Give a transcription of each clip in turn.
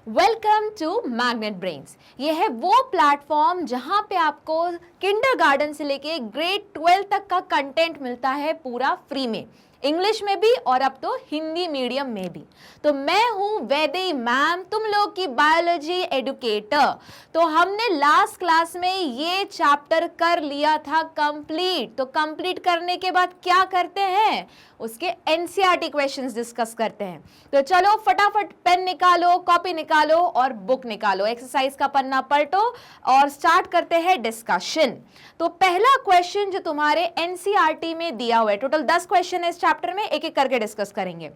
Welcome to magnet brains. ये है वो प्लेटफॉर्म जहां पे आपको किंडरगार्टन से लेके ग्रेड 12 तक का कंटेंट मिलता है पूरा फ्री में, इंग्लिश में भी और अब तो हिंदी मीडियम में भी। तो मैं हूं वैदेही मैम, तुम लोग की बायोलॉजी एडुकेटर। तो हमने लास्ट क्लास में ये चैप्टर कर लिया था कंप्लीट। तो कंप्लीट करने के बाद क्या करते हैं, उसके एनसीईआरटी क्वेश्चंस डिस्कस करते हैं। तो चलो फटाफट पेन निकालो, कॉपी निकालो और बुक निकालो, एक्सरसाइज का पन्ना पलटो और स्टार्ट करते हैं डिस्कशन। तो पहला क्वेश्चन जो तुम्हारे एनसीईआरटी में दिया हुआ है, टोटल 10 क्वेश्चन है इस चैप्टर में, एक एक करके डिस्कस करेंगे।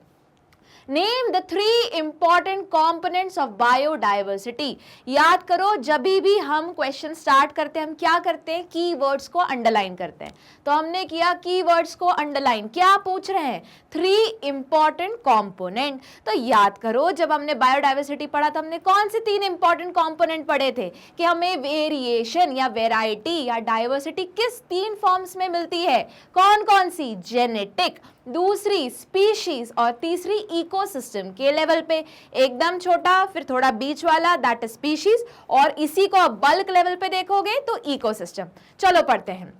Name the 3 important components of biodiversity. याद करो, जब भी हम क्वेश्चन स्टार्ट करते हैं हम क्या करते हैं, कीवर्ड्स को अंडरलाइन करते हैं। तो हमने किया कीवर्ड्स को अंडरलाइन। क्या पूछ रहे हैं, 3 इंपॉर्टेंट कंपोनेंट। तो याद करो, जब हमने बायोडाइवर्सिटी पढ़ा तो हमने कौन से 3 इंपॉर्टेंट कंपोनेंट पढ़े थे कि हमें वेरिएशन या वेराइटी या डाइवर्सिटी किस 3 फॉर्म्स में मिलती है, कौन कौन सी, जेनेटिक, दूसरी स्पीशीज और तीसरी इकोसिस्टम के लेवल पे। एकदम छोटा फिर थोड़ा बीच वाला दैट इज स्पीशीज, और इसी को बल्क लेवल पे देखोगे तो इकोसिस्टम। चलो पढ़ते हैं।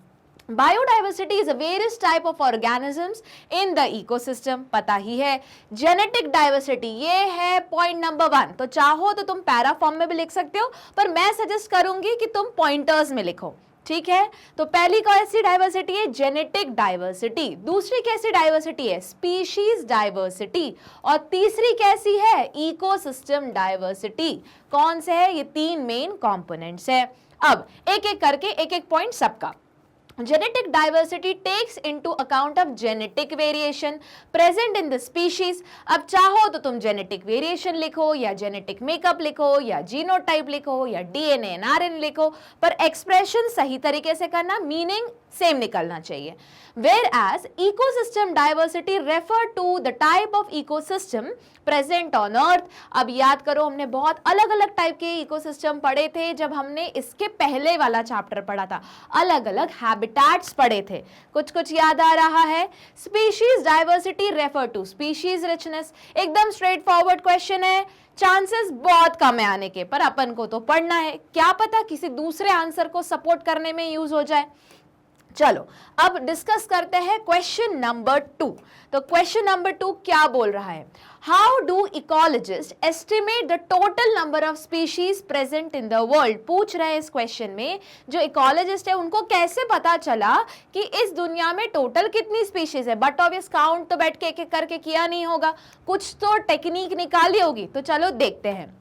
Biodiversity is a various type of organisms in the ecosystem, पता ही है। जेनेटिक डाइवर्सिटी ये है पॉइंट नंबर 1। तो चाहो तो तुम पैरा फॉर्म में भी लिख सकते हो, पर मैं सजेस्ट करूंगी कि तुम पॉइंटर्स में लिखो, ठीक है। तो पहली कैसी डाइवर्सिटी है, जेनेटिक डाइवर्सिटी। दूसरी कैसी डाइवर्सिटी है, स्पीशीज डाइवर्सिटी। और तीसरी कैसी है, इकोसिस्टम डाइवर्सिटी। कौन से है, ये 3 मेन कंपोनेंट्स है। अब एक एक करके एक एक पॉइंट सबका। Genetic diversity takes into account of genetic variation present in the species। अब चाहो तो तुम genetic variation लिखो या genetic makeup लिखो या genotype लिखो या DNA and RNA लिखो, पर expression सही तरीके से करना, meaning सेम निकलना चाहिए। Whereas ecosystem diversity refer to the type of ecosystem present on earth। अब याद करो, हमने बहुत अलग अलग टाइप के इकोसिस्टम पढ़े थे जब हमने इसके पहले वाला चैप्टर पढ़ा था, अलग अलग हैबिटेट्स पढ़े थे, कुछ कुछ याद आ रहा है। Species diversity refer to species richness. एकदम स्ट्रेट फॉरवर्ड क्वेश्चन है, चांसेस बहुत कम है आने के, पर अपन को तो पढ़ना है, क्या पता किसी दूसरे आंसर को सपोर्ट करने में यूज हो जाए। चलो अब डिस्कस करते हैं क्वेश्चन नंबर 2। तो क्वेश्चन नंबर 2 क्या बोल रहा है, how do ecologist estimate the total number of species present in the world. पूछ रहे हैं इस क्वेश्चन में, जो इकोलॉजिस्ट है उनको कैसे पता चला कि इस दुनिया में टोटल कितनी स्पीशीज है। बट ऑब्वियस काउंट तो बैठ के एक एक करके किया नहीं होगा, कुछ तो टेक्निक निकाली होगी। तो चलो देखते हैं।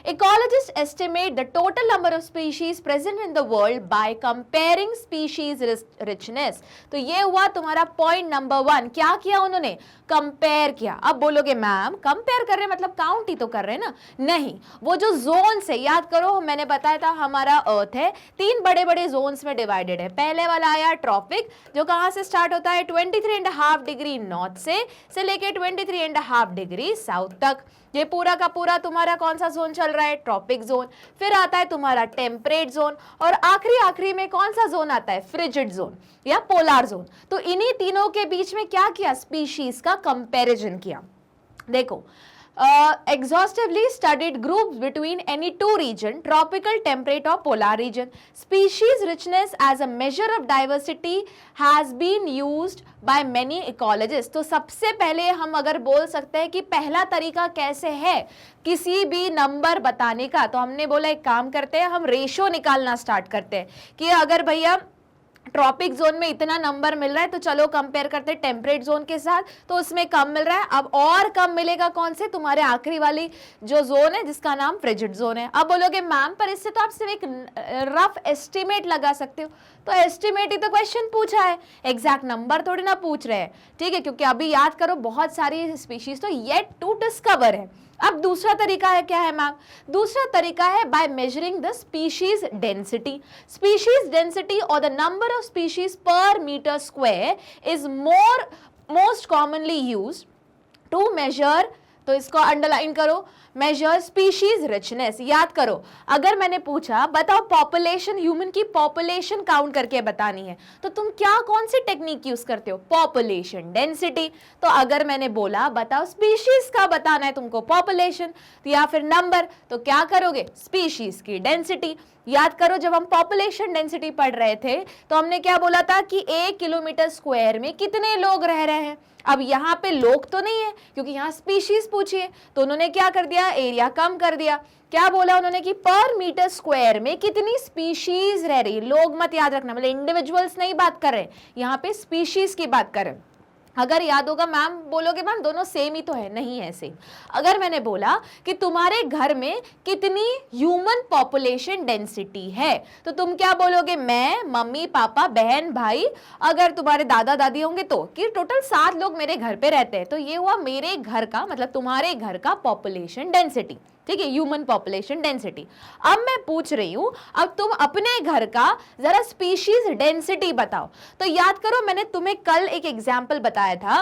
Ecologists estimate the total number of species present in the world by comparing species richness। तो ये हुआ तुम्हारा पॉइंट नंबर 1। क्या किया उन्होंने, कंपेयर किया। अब बोलोगे मैम कंपेयर कर रहे मतलब काउंट ही तो कर रहे हैं ना। नहीं, वो जो जोन से, याद करो मैंने बताया था हमारा अर्थ है 3 बड़े बड़े जोन्स में डिवाइडेड है। पहले वाला आया ट्रॉपिक, जो कहाँ से स्टार्ट होता है, 23.5 डिग्री नॉर्थ से लेके 23.5 डिग्री साउथ तक। ये पूरा का पूरा तुम्हारा कौन सा जोन चल रहा है, ट्रॉपिक जोन। फिर आता है तुम्हारा टेम्परेट जोन, और आखिरी में कौन सा जोन आता है, फ्रिजिड जोन या पोलर जोन। तो इन्हीं तीनों के बीच में क्या किया, स्पीशीज का कंपैरिजन किया। देखो, exhaustively studied groups between any 2 region, tropical, temperate or polar region. Species richness as a measure of diversity has been used by many ecologists। तो सबसे पहले हम अगर बोल सकते हैं कि पहला तरीका कैसे है किसी भी नंबर बताने का, तो हमने बोला एक काम करते हैं, हम रेशो निकालना स्टार्ट करते हैं कि अगर भैया ट्रॉपिक जोन में इतना नंबर मिल रहा है तो चलो कंपेयर करते हैं टेम्परेट जोन के साथ, तो उसमें कम मिल रहा है। अब और कम मिलेगा कौन से, तुम्हारे आखिरी वाली जो जोन है जिसका नाम फ्रिजिड जोन है। अब बोलोगे मैम पर इससे तो आप सिर्फ एक रफ एस्टिमेट लगा सकते हो। तो एस्टिमेट ही तो क्वेश्चन पूछा है, एग्जैक्ट नंबर थोड़ी ना पूछ रहे हैं, ठीक है, क्योंकि अभी याद करो बहुत सारी स्पीशीज तो येट टू डिस्कवर है। अब दूसरा तरीका है, क्या है मैम, दूसरा तरीका है by measuring the species density. Species density और the number of species per meter square is most commonly used to measure तो इसको अंडरलाइन करो, मेजर स्पीशीज रिचनेस। याद करो, अगर मैंने पूछा बताओ पॉपुलेशन, ह्यूमन की पॉपुलेशन काउंट करके बतानी है, तो तुम क्या कौन सी टेक्निक यूज करते हो? Population density. तो अगर मैंने बोला बताओ स्पीशीज का बताना है तुमको पॉपुलेशन या फिर नंबर, तो क्या करोगे? स्पीशीज की डेंसिटी। याद करो, जब हम पॉपुलेशन डेंसिटी पढ़ रहे थे तो हमने क्या बोला था कि 1 किलोमीटर स्क्वायर में कितने लोग रह रहे हैं। अब यहाँ पे लोग तो नहीं है क्योंकि यहाँ स्पीशीज पूछी है, तो उन्होंने क्या कर दिया? एरिया कम कर दिया। क्या बोला उन्होंने कि पर मीटर स्क्वायर में कितनी स्पीशीज रह रही है। लोग मत याद रखना, मतलब इंडिविजुअल्स नहीं बात कर रहे, यहाँ पे स्पीशीज की बात कर रहे हैं। अगर याद होगा, मैम बोलोगे मैम दोनों सेम ही तो है, नहीं है सेम। अगर मैंने बोला कि तुम्हारे घर में कितनी ह्यूमन पॉपुलेशन डेंसिटी है, तो तुम क्या बोलोगे? मैं, मम्मी, पापा, बहन, भाई, अगर तुम्हारे दादा दादी होंगे तो, कि टोटल 7 लोग मेरे घर पे रहते हैं, तो ये हुआ मेरे घर का, मतलब तुम्हारे घर का पॉपुलेशन डेंसिटी। ठीक है, ह्यूमन पॉपुलेशन डेंसिटी। अब मैं पूछ रही हूं, अब तुम अपने घर का जरा स्पीशीज डेंसिटी बताओ। तो याद करो, मैंने तुम्हें कल एक एग्जाम्पल बताया था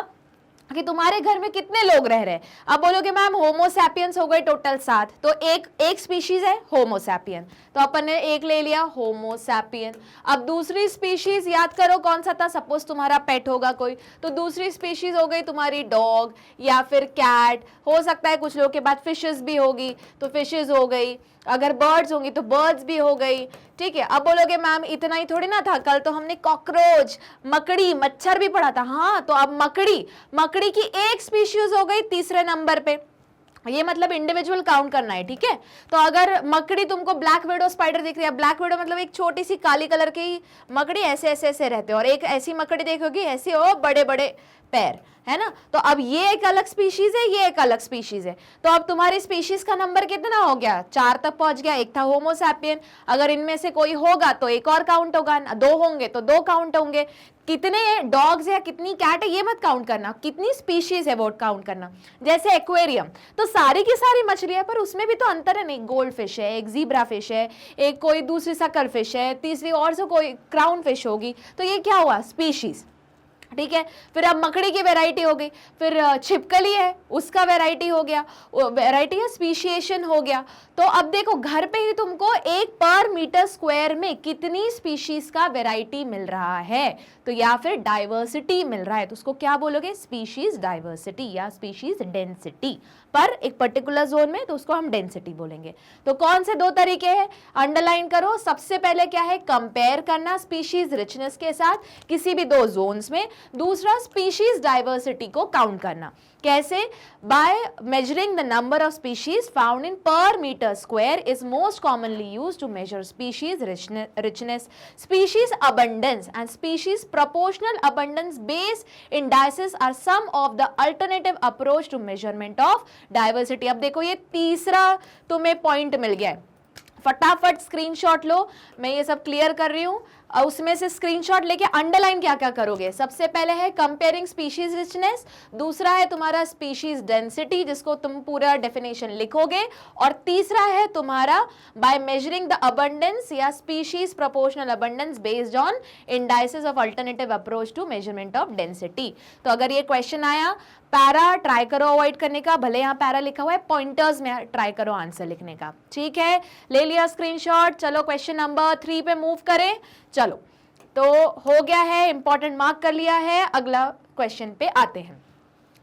कि तुम्हारे घर में कितने लोग रह रहे हैं। अब बोलोगे मैम होमोसैपियंस हो गए टोटल 7, तो एक स्पीशीज है होमोसैपियन, तो अपन ने एक ले लिया होमोसैपियन। अब दूसरी स्पीशीज याद करो कौन सा था? सपोज तुम्हारा पेट होगा कोई, तो दूसरी स्पीशीज हो गई तुम्हारी डॉग या फिर कैट, हो सकता है कुछ लोगों के बाद फिशेस भी होगी, तो फिशेस हो गई। अगर बर्ड्स होंगी तो बर्ड्स भी हो गई। ठीक है, अब बोलोगे मैम इतना ही थोड़ी ना था, कल तो हमने कॉकरोच, मकड़ी, मच्छर भी पढ़ा था। हाँ, तो अब मकड़ी की एक स्पीशीज हो गई तीसरे नंबर पे, ये मतलब इंडिविजुअल काउंट करना है। ठीक है, तो अगर मकड़ी तुमको ब्लैक विडो स्पाइडर दिख रही है, ब्लैक विडो मतलब एक छोटी सी काली कलर की मकड़ी, ऐसे ऐसे ऐसे रहते हैं, और एक ऐसी मकड़ी देखोगी ऐसे हो बड़े बड़े पैर, है ना। तो अब ये एक अलग स्पीशीज है, ये एक अलग स्पीशीज है। तो अब तुम्हारी स्पीशीज का नंबर कितना हो गया? 4 तक पहुंच गया। एक था होमोसैपियन, अगर इनमें से कोई होगा तो एक और काउंट होगा, 2 होंगे तो 2 काउंट होंगे। कितने डॉग्स है, कितनी कैट है, ये मत काउंट करना, कितनी स्पीशीज है वो काउंट करना। जैसे एक्वेरियम, तो सारी की सारी मछलियां, पर उसमें भी तो अंतर है, नहीं, गोल्ड फिश है, एक जीब्रा फिश है, एक कोई दूसरी सकल फिश है, तीसरी और से कोई क्राउन फिश होगी, तो ये क्या हुआ? स्पीशीज। ठीक है, फिर अब मकड़ी की वैरायटी हो गई, फिर छिपकली है उसका वैरायटी हो गया, वैरायटी है स्पीशिएशन हो गया। तो अब देखो, घर पे ही तुमको 1 पर मीटर स्क्वायर में कितनी स्पीशीज का वैरायटी मिल रहा है, तो या फिर डाइवर्सिटी मिल रहा है, तो उसको क्या बोलोगे? स्पीशीज डाइवर्सिटी या स्पीशीज डेंसिटी। पर एक पर्टिकुलर जोन में तो उसको हम डेंसिटी बोलेंगे। तो कौन से 2 तरीके हैं? अंडरलाइन करो। सबसे पहले क्या है? कंपेयर करना स्पीशीज रिचनेस के साथ किसी भी 2 जोन्स में। दूसरा स्पीशीज डाइवर्सिटी को काउंट करना। कैसे? By measuring the number of species found in per meter square is most commonly used to measure species richness, species abundance and species proportional abundance based indices are some of the alternative approach to measurement of diversity। अब देखो, ये तीसरा तुम्हें point मिल गया है, फटाफट screenshot लो, मैं ये सब क्लियर कर रही हूं। उसमें से स्क्रीनशॉट लेके अंडरलाइन क्या क्या करोगे? सबसे पहले है कंपेयरिंग स्पीशीज रिचनेस, दूसरा है तुम्हारा स्पीशीज डेंसिटी जिसको तुम पूरा डेफिनेशन लिखोगे, और तीसरा है तुम्हारा बाय मेजरिंग द अबंडेंस या species proportional abundance based on indices of alternative approach to measurement of density. तो अगर ये क्वेश्चन आया, पैरा ट्राई करो अवॉइड करने का, भले यहाँ पैरा लिखा हुआ है, पॉइंटर्स में ट्राई करो आंसर लिखने का। ठीक है, ले लिया स्क्रीनशॉट। चलो क्वेश्चन नंबर 3 पे मूव करें। चलो, तो हो गया है, इंपॉर्टेंट मार्क कर लिया है, अगला क्वेश्चन पे आते हैं।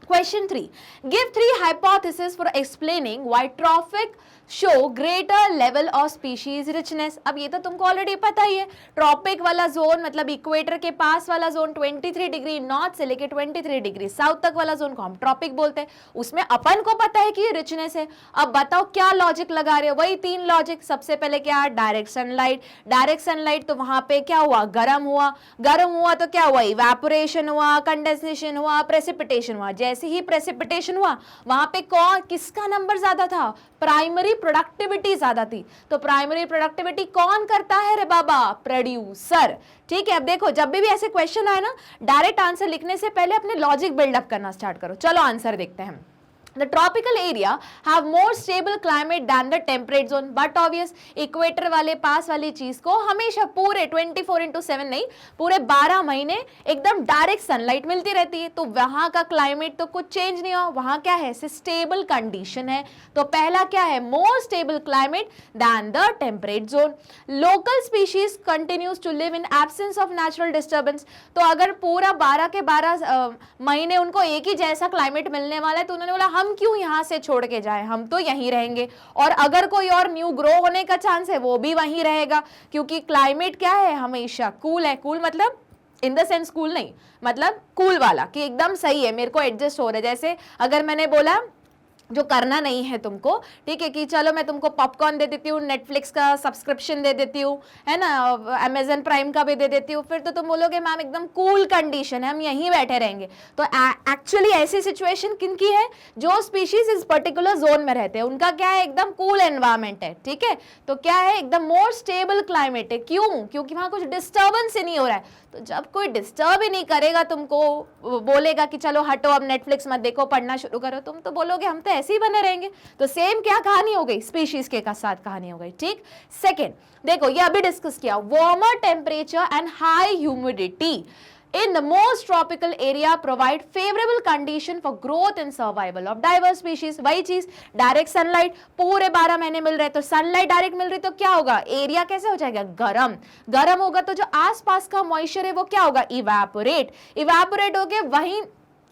Question 3. Give 3 hypotheses for explaining why tropic show greater level of species richness। अब ये तो तुमको ऑलरेडी पता ही है, ट्रॉपिक वाला जोन मतलब इक्वेटर के पास वाला जोन 23 डिग्री नॉर्थ से लेके 23 डिग्री साउथ तक वाला जोन को हम ट्रॉपिक बोलते हैं, उसमें अपन को पता है कि ये रिचनेस है। अब बताओ क्या लॉजिक लगा रहे हो? वही 3 लॉजिक। सबसे पहले क्या? डायरेक्ट सनलाइट, डायरेक्ट सनलाइट तो वहां पे क्या हुआ? गर्म हुआ तो क्या हुआ? इवेपोरेशन हुआ, कंडेंसेशन हुआ, प्रेसिपिटेशन हुआ। जैसे ही प्रेसिपिटेशन हुआ वहां पे कौन, किसका नंबर ज्यादा था? प्राइमरी प्रोडक्टिविटी ज्यादा थी। तो प्राइमरी प्रोडक्टिविटी कौन करता है रे बाबा? प्रोड्यूसर। ठीक है, अब देखो जब भी ऐसे क्वेश्चन आए ना, डायरेक्ट आंसर लिखने से पहले अपने लॉजिक बिल्डअप करना स्टार्ट करो। चलो आंसर देखते हैं। The tropical area have more stable climate than the temperate zone, but obvious equator वाले पास वाली चीज को हमेशा पूरे 24/7 नहीं, पूरे 12 महीने एकदम डायरेक्ट सनलाइट मिलती रहती है, तो वहां का क्लाइमेट तो कुछ चेंज नहीं हो, वहां क्या है, स्टेबल कंडीशन है। तो पहला क्या है, more stable climate than the temperate zone. Local species continues to live in absence of natural disturbance. तो अगर पूरा 12 के 12 महीने उनको एक ही जैसा क्लाइमेट मिलने वाला है, तो उन्होंने बोला हम क्यों यहां से छोड़ के जाएं, हम तो यहीं रहेंगे, और अगर कोई और न्यू ग्रो होने का चांस है वो भी वहीं रहेगा, क्योंकि क्लाइमेट क्या है, हमेशा कूल है। कूल मतलब इन द सेंस कूल नहीं, मतलब कूल वाला, कि एकदम सही है, मेरे को एडजस्ट हो रहा है। जैसे अगर मैंने बोला जो करना नहीं है तुमको, ठीक है, कि चलो मैं तुमको पॉपकॉर्न दे देती हूँ, नेटफ्लिक्स का सब्सक्रिप्शन दे देती हूँ, है ना, अमेजन प्राइम का भी दे देती हूँ, फिर तो तुम बोलोगे मैम एकदम कूल कंडीशन है, हम यहीं बैठे रहेंगे। तो एक्चुअली ऐसी सिचुएशन किनकी है, जो स्पीशीज इस पर्टिकुलर जोन में रहते हैं, उनका क्या है, एकदम कूल एनवायरमेंट है, ठीक है। तो क्या है, एकदम मोर स्टेबल क्लाइमेट है। क्यों? क्योंकि वहां कुछ डिस्टर्बेंस ही नहीं हो रहा है। तो जब कोई डिस्टर्ब ही नहीं करेगा, तुमको बोलेगा कि चलो हटो अब नेटफ्लिक्स मत देखो, पढ़ना शुरू करो, तुम तो बोलोगे हम तो ऐसे ही बने रहेंगे। तो सेम क्या कहानी हो गई, स्पीशीज के साथ कहानी हो गई, ठीक। सेकेंड देखो, ये अभी डिस्कस किया, warmer temperature and high humidity in the most tropical area provide favorable condition for growth and survival of diverse species। वही चीज, डायरेक्ट सनलाइट पूरे 12 महीने मिल रहे, तो सनलाइट डायरेक्ट मिल रही तो क्या होगा, एरिया कैसे हो जाएगा, गरम। गरम होगा तो जो आसपास का मॉइस्चर है वो क्या होगा, इवेपोरेट होके वहीं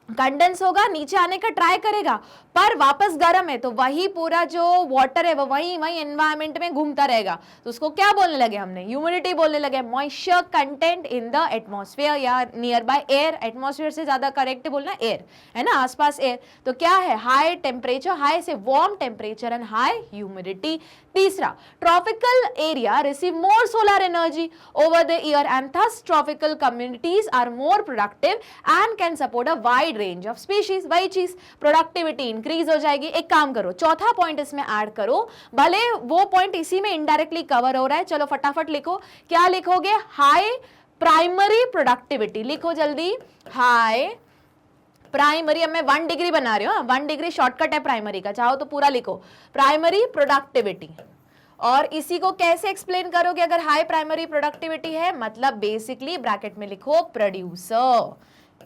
कंडेंस होगा, नीचे आने का ट्राई करेगा, पर वापस गर्म है, तो वही पूरा जो वाटर है वो वही एनवायरमेंट में घूमता रहेगा। तो उसको क्या बोलने लगे हमने, ह्यूमिडिटी बोलने लगे, moisture content in the atmosphere या नियर बाय एयर। एटमॉस्फेयर से ज्यादा करेक्ट बोलना एयर, है ना, आसपास एयर। तो क्या है, हाई टेम्परेचर, हाई से warm temperature and high humidity. तीसरा, tropical area receive more solar energy over the year and thus tropical communities are more productive and can support a wide range of species. वही चीज, productivity increase हो जाएगी। एक काम करो, चौथा point इसमें ऐड करो, भले वो पॉइंट इसी में इनडायरेक्टली कवर हो रहा है, चलो फटाफट लिखो। क्या लिखोगे, हाई प्राइमरी प्रोडक्टिविटी, लिखो जल्दी, हाई प्राइमरी। अब मैं 1 डिग्री बना रही हूँ, 1 डिग्री शॉर्टकट है प्राइमरी का, चाहो तो पूरा लिखो, प्राइमरी प्रोडक्टिविटी। और इसी को कैसे एक्सप्लेन करोगे अगर हाई प्राइमरी प्रोडक्टिविटी है, मतलब बेसिकली ब्रैकेट में लिखो प्रोड्यूसर,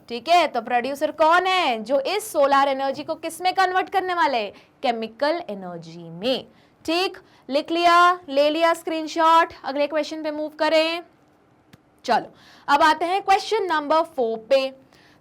ठीक है। तो प्रोड्यूसर कौन है, जो इस सोलर एनर्जी को किस में कन्वर्ट करने वाले, केमिकल एनर्जी में, ठीक। लिख लिया, ले लिया स्क्रीनशॉट, अगले क्वेश्चन पे मूव करें। चलो अब आते हैं क्वेश्चन नंबर 4 पे।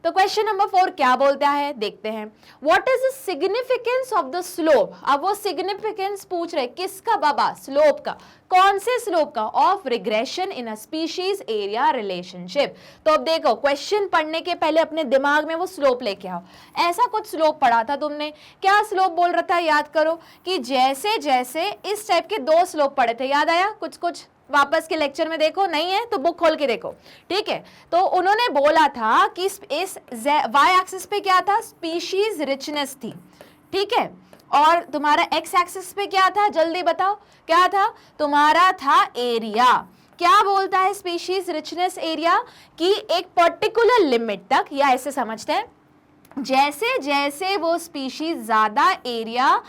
तो क्वेश्चन नंबर 4 क्या बोलता है, देखते हैं। What is the significance of the slope. अब वो सिग्निफिकेंस पूछ रहे, किसका बाबा, स्लोप का। कौन से स्लोप का, of regression in a species area relationship. तो अब देखो, क्वेश्चन पढ़ने के पहले अपने दिमाग में वो स्लोप लेके आओ। ऐसा कुछ स्लोप पढ़ा था तुमने, क्या स्लोप बोल रहा था, याद करो, कि जैसे जैसे इस टाइप के 2 स्लोप पढ़े थे, याद आया कुछ, वापस के लेक्चर में देखो, नहीं है तो बुक खोल के देखो, ठीक है। तो उन्होंने बोला था कि इस वाई एक्सिस पे क्या था, स्पीशीज रिचनेस थी, ठीक है, और तुम्हारा एक्स एक्सिस पे क्या था, जल्दी बताओ क्या था, तुम्हारा था एरिया। क्या बोलता है स्पीशीज रिचनेस एरिया, कि एक पर्टिकुलर लिमिट तक, या ऐसे समझते हैं, जैसे जैसे वो स्पीशीज ज्यादा एरिया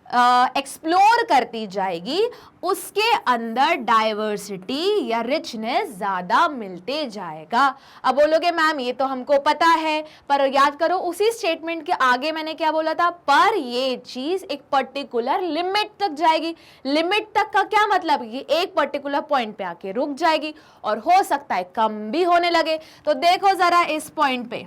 एक्सप्लोर करती जाएगी, उसके अंदर डाइवर्सिटी या रिचनेस ज्यादा मिलते जाएगा। अब बोलोगे मैम ये तो हमको पता है, पर याद करो उसी स्टेटमेंट के आगे मैंने क्या बोला था, पर ये चीज एक पर्टिकुलर लिमिट तक जाएगी। लिमिट तक का क्या मतलब, कि एक पर्टिकुलर पॉइंट पे आके रुक जाएगी, और हो सकता है कम भी होने लगे। तो देखो जरा इस पॉइंट पे,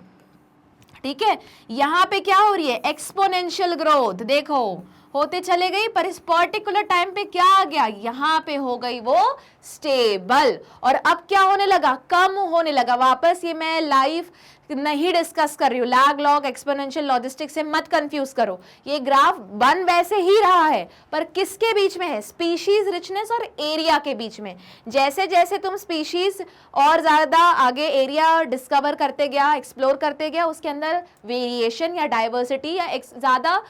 ठीक है, यहां पे क्या हो रही है, एक्सपोनेंशियल ग्रोथ, देखो होते चले गई, पर इस पर्टिकुलर टाइम पे क्या आ गया, यहां पे हो गई वो स्टेबल, और अब क्या होने लगा, कम होने लगा। वापस ये मैं लाइव नहीं डिस्कस कर रही हूँ, लैग लॉग एक्सपोनेंशियल लॉजिस्टिक से मत कंफ्यूज करो। ये ग्राफ बन वैसे ही रहा है, पर किसके बीच में है, स्पीशीज रिचनेस और एरिया के बीच में। जैसे जैसे तुम स्पीशीज और ज्यादा आगे एरिया डिस्कवर करते गया, एक्सप्लोर करते गया, उसके अंदर वेरिएशन या डाइवर्सिटी या ज्यादा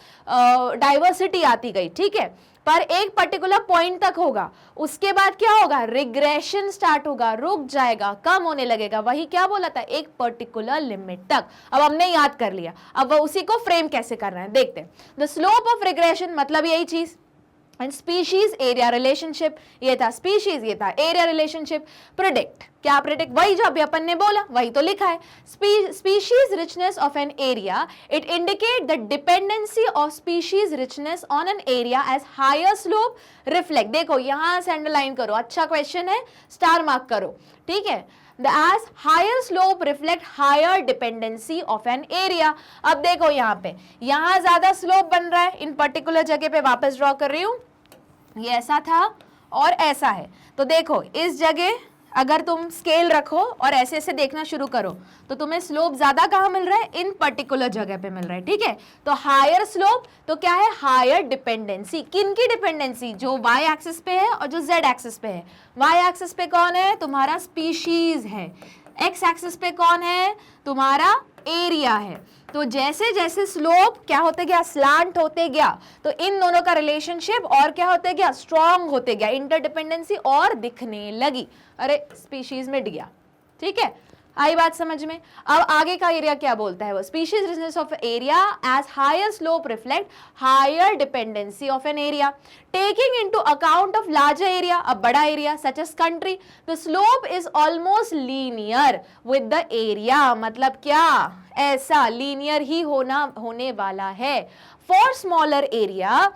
डाइवर्सिटी आती गई, ठीक है। पर एक पर्टिकुलर पॉइंट तक होगा, उसके बाद क्या होगा, रिग्रेशन स्टार्ट होगा, रुक जाएगा, कम होने लगेगा। वही क्या बोला था, एक पर्टिकुलर लिमिट तक। अब हमने याद कर लिया, अब उसी को फ्रेम कैसे करना है देखते हैं। द स्लोप ऑफ रिग्रेशन मतलब यही चीज, एंड स्पीशीज एरिया रिलेशनशिप, ये था स्पीशीज, ये था एरिया रिलेशनशिप। प्रिडिक्ट, क्या प्रिडिक्ट, वही जो अभी अपन ने बोला वही तो लिखा है। Species richness of an area, it indicate the dependency of species richness on an area as higher slope reflect. देखो यहां से अंडरलाइन करो, अच्छा क्वेश्चन है, स्टार मार्क करो, ठीक है। as higher slope reflect higher dependency of an area। अब देखो यहाँ पे, यहाँ ज्यादा स्लोप बन रहा है, इन पर्टिकुलर जगह पे वापस ड्रॉ कर रही हूं, ये ऐसा था और ऐसा है। तो देखो इस जगह अगर तुम स्केल रखो और ऐसे ऐसे देखना शुरू करो तो तुम्हें स्लोप ज्यादा कहाँ मिल रहा है, इन पर्टिकुलर जगह पे मिल रहा है, ठीक है। तो हायर स्लोप तो क्या है, हायर डिपेंडेंसी। किन की डिपेंडेंसी, जो वाई एक्सिस पे है और जो जेड एक्सिस पे है। वाई एक्सिस पे कौन है, तुम्हारा स्पीशीज है, एक्स एक्सिस पे कौन है, तुम्हारा एरिया है। तो जैसे जैसे स्लोप क्या होते गया, स्लांट होते गया, तो इन दोनों का रिलेशनशिप और क्या होते गया, स्ट्रॉन्ग होते गया, इंटरडिपेंडेंसी और दिखने लगी। अरे स्पीशीज में गया, ठीक है, आई बात समझ में। अब आगे का एरिया क्या बोलता है वो, species richness of area as higher slope reflect higher dependency of an area taking into account of larger area, अब बड़ा area such as country, the slope is almost linear with the area. मतलब क्या, ऐसा linear ही होने वाला है। For smaller area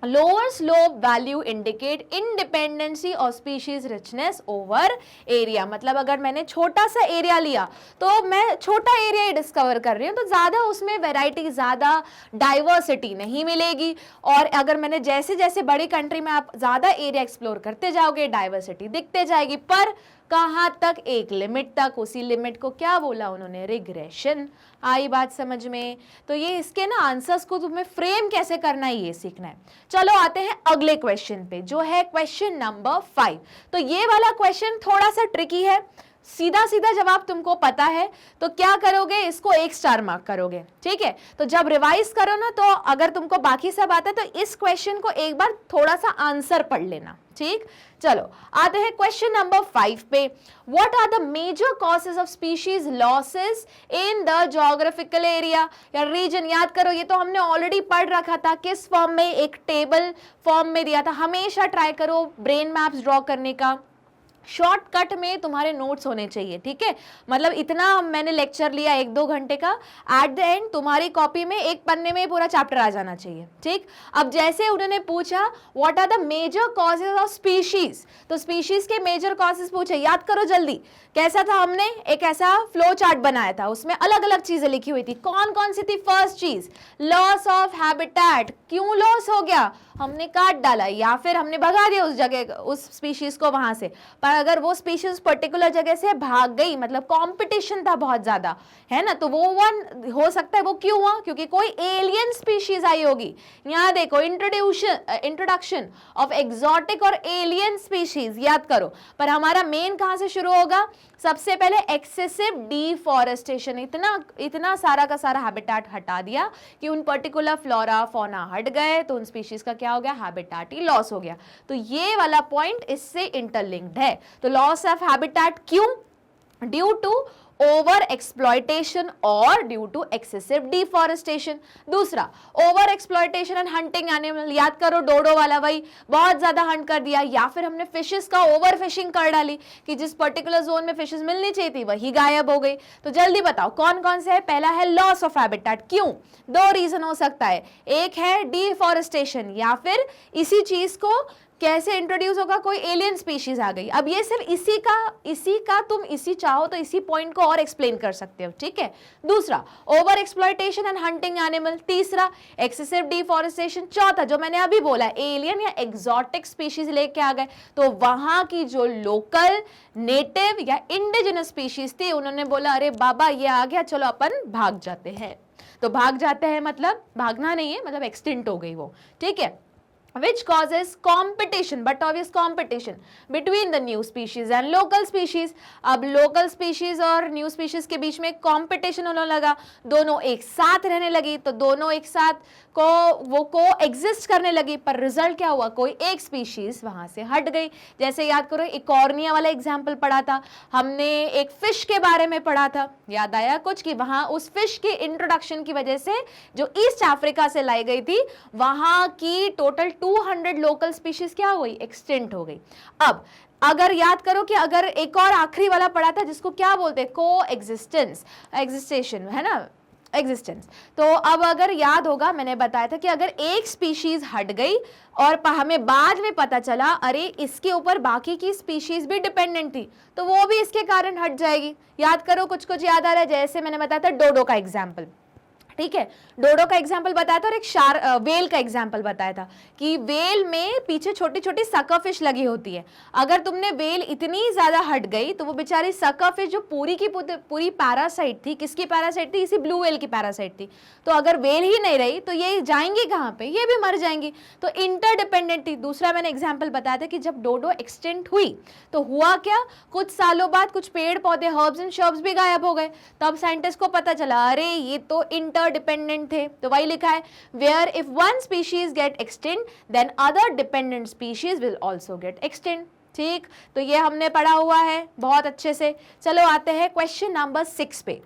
lower slope value indicate independency of species richness over area। मतलब अगर मैंने छोटा सा एरिया लिया तो मैं छोटा एरिया ही डिस्कवर कर रही हूँ, तो ज़्यादा उसमें वैरायटी, ज़्यादा डाइवर्सिटी नहीं मिलेगी। और अगर मैंने जैसे जैसे बड़ी कंट्री में आप ज़्यादा एरिया एक्सप्लोर करते जाओगे, डाइवर्सिटी दिखते जाएगी, पर कहाँ तक, एक लिमिट तक। उसी लिमिट को क्या बोला उन्होंने, रिग्रेशन। आई बात समझ में। तो ये इसके ना आंसर्स को तुम्हें फ्रेम कैसे करना है ये सीखना है। चलो आते हैं अगले क्वेश्चन पे, जो है क्वेश्चन नंबर 5। तो ये वाला क्वेश्चन थोड़ा सा ट्रिकी है, सीधा सीधा जवाब तुमको पता है तो क्या करोगे, इसको 1 स्टार मार्क करोगे, ठीक है। तो जब रिवाइज करो ना, तो अगर तुमको बाकी सब आता है तो इस क्वेश्चन को एक बार थोड़ा सा आंसर पढ़ लेना, ठीक। चलो आते हैं क्वेश्चन नंबर 5 पे। What are the major causes of species losses in the geographical area या रीजन। याद करो, ये तो हमने ऑलरेडी पढ़ रखा था, किस फॉर्म में, एक टेबल फॉर्म में दिया था। हमेशा ट्राई करो ब्रेन मैप्स ड्रॉ करने का, शॉर्टकट में तुम्हारे नोट्स होने चाहिए, ठीक है। मतलब इतना मैंने लेक्चर लिया 1-2 घंटे का, एट द एंड तुम्हारी कॉपी में एक पन्ने में पूरा चैप्टर आ जाना चाहिए, ठीक। अब जैसे उन्होंने पूछा what are the major causes of species, तो स्पीशीज के मेजर कॉजेज पूछे, याद करो जल्दी। कैसा था, हमने एक ऐसा फ्लो चार्ट बनाया था, उसमें अलग अलग चीजें लिखी हुई थी। कौन कौन सी थी, फर्स्ट चीज लॉस ऑफ हैबिटेट। क्यों लॉस हो गया, हमने काट डाला या फिर हमने भगा दिया उस जगह, उस स्पीशीज को वहां से। पर अगर वो स्पीशीज पर्टिकुलर जगह से भाग गई, मतलब कंपटीशन था बहुत ज्यादा, है ना, तो वो वन हो सकता है, वो क्यों हुआ, क्योंकि कोई एलियन स्पीशीज आई होगी। यहाँ देखो, इंट्रोडक्शन ऑफ एग्जॉटिक और एलियन स्पीशीज, याद करो। पर हमारा मेन कहां से शुरू होगा, सबसे पहले एक्सेसिव डिफॉरेस्टेशन। इतना सारा का सारा हैबिटेट हटा दिया कि उन पर्टिकुलर फ्लोरा फौना हट गए, तो उन स्पीशीज का क्या हो गया, हैबिटेट ही लॉस हो गया। तो ये वाला पॉइंट इससे इंटरलिंक्ड है। तो लॉस ऑफ हैबिटेट क्यों, ड्यू टू ओवर एक्सप्लॉयटेशन और ड्यू टू एक्सेसिव डिफॉरेस्टेशन। दूसरा, over exploitation and hunting animal. याद करो डोडो वाला, वही बहुत ज्यादा हंट कर दिया, या फिर हमने फिशेस का ओवर फिशिंग कर डाली कि जिस पर्टिकुलर जोन में फिशेस मिलनी चाहिए थी वही गायब हो गई। तो जल्दी बताओ कौन कौन से है। पहला है लॉस ऑफ हैबिटेट। क्यों, 2 रीजन हो सकता है, एक है डिफॉरेस्टेशन, या फिर इसी चीज को कैसे इंट्रोड्यूस होगा, कोई एलियन स्पीशीज आ गई। अब ये सिर्फ इसी का तुम इसी चाहो तो इसी पॉइंट को और एक्सप्लेन कर सकते हो, ठीक है। दूसरा, over exploitation and hunting animal. तीसरा, एक्सेसिव डिफॉरेस्टेशन। चौथा, जो मैंने अभी बोला, एलियन या एग्जॉटिक स्पीशीज लेके आ गए, तो वहां की जो लोकल नेटिव या इंडिजिनस स्पीशीज थी, उन्होंने बोला अरे बाबा ये आ गया, चलो अपन भाग जाते हैं। तो भाग जाते हैं मतलब भागना नहीं है, मतलब एक्सटिंक्ट हो गई वो, ठीक है। which causes competition, but obvious competition between the new species and local species. अब local species और new species के बीच में competition होने लगा, दोनों एक साथ रहने लगी, तो दोनों एक साथ वो कोएग्जिस्ट करने लगी, पर रिजल्ट क्या हुआ, कोई एक स्पीशीज वहां से हट गई। जैसे याद करो इकॉर्निया वाला एग्जाम्पल पढ़ा था हमने, एक फिश के बारे में पढ़ा था, याद आया कुछ, कि वहां उस फिश के इंट्रोडक्शन की वजह से जो ईस्ट अफ्रीका से लाई गई थी वहां की टोटल 200 लोकल स्पीशीज क्या हुई, एक्सटिंक्ट हो गई। अब अगर याद करो कि अगर एक और आखिरी वाला पढ़ा था जिसको क्या बोलते हैं, को एग्जिस्टेंस, एग्जिस्टेशन है ना, एग्जिस्टेंस। तो अब अगर याद होगा मैंने बताया था कि अगर एक स्पीशीज हट गई और हमें बाद में पता चला अरे इसके ऊपर बाकी की स्पीशीज भी डिपेंडेंट थी, तो वो भी इसके कारण हट जाएगी। याद करो कुछ कुछ याद आ रहा है, जैसे मैंने बताया था डोडो का एग्जाम्पल, ठीक है, डोडो का एग्जाम्पल बताया था और एक वेल का एग्जाम्पल बताया था कि वेल में पीछे छोटी छोटी सकरफिश लगी होती है। अगर तुमने वेल इतनी ज्यादा हट गई तो वो बेचारी सकरफिश जो पूरी की पूरी पैरासाइट थी, किसकी पैरासाइट थी, इसी ब्लू वेल की पैरासाइट थी, तो अगर वेल ही नहीं रही तो ये जाएंगी कहाँ पे, ये भी मर जाएंगी। तो इंटरडिपेंडेंट थी। दूसरा मैंने एग्जाम्पल बताया था कि जब डोडो एक्सटेंट हुई तो हुआ क्या, कुछ सालों बाद कुछ पेड़ पौधे हर्ब्स एंड शर्ब्स भी गायब हो गए। तब साइंटिस्ट को पता चला अरे ये तो इंटरडिपेंडेंट थे, तो वही लिखा है where if one species get extinct then other dependent species will also get extinct. ठीक, तो ये हमने पढ़ा हुआ है बहुत अच्छे से। चलो आते हैं क्वेश्चन नंबर 6 पे।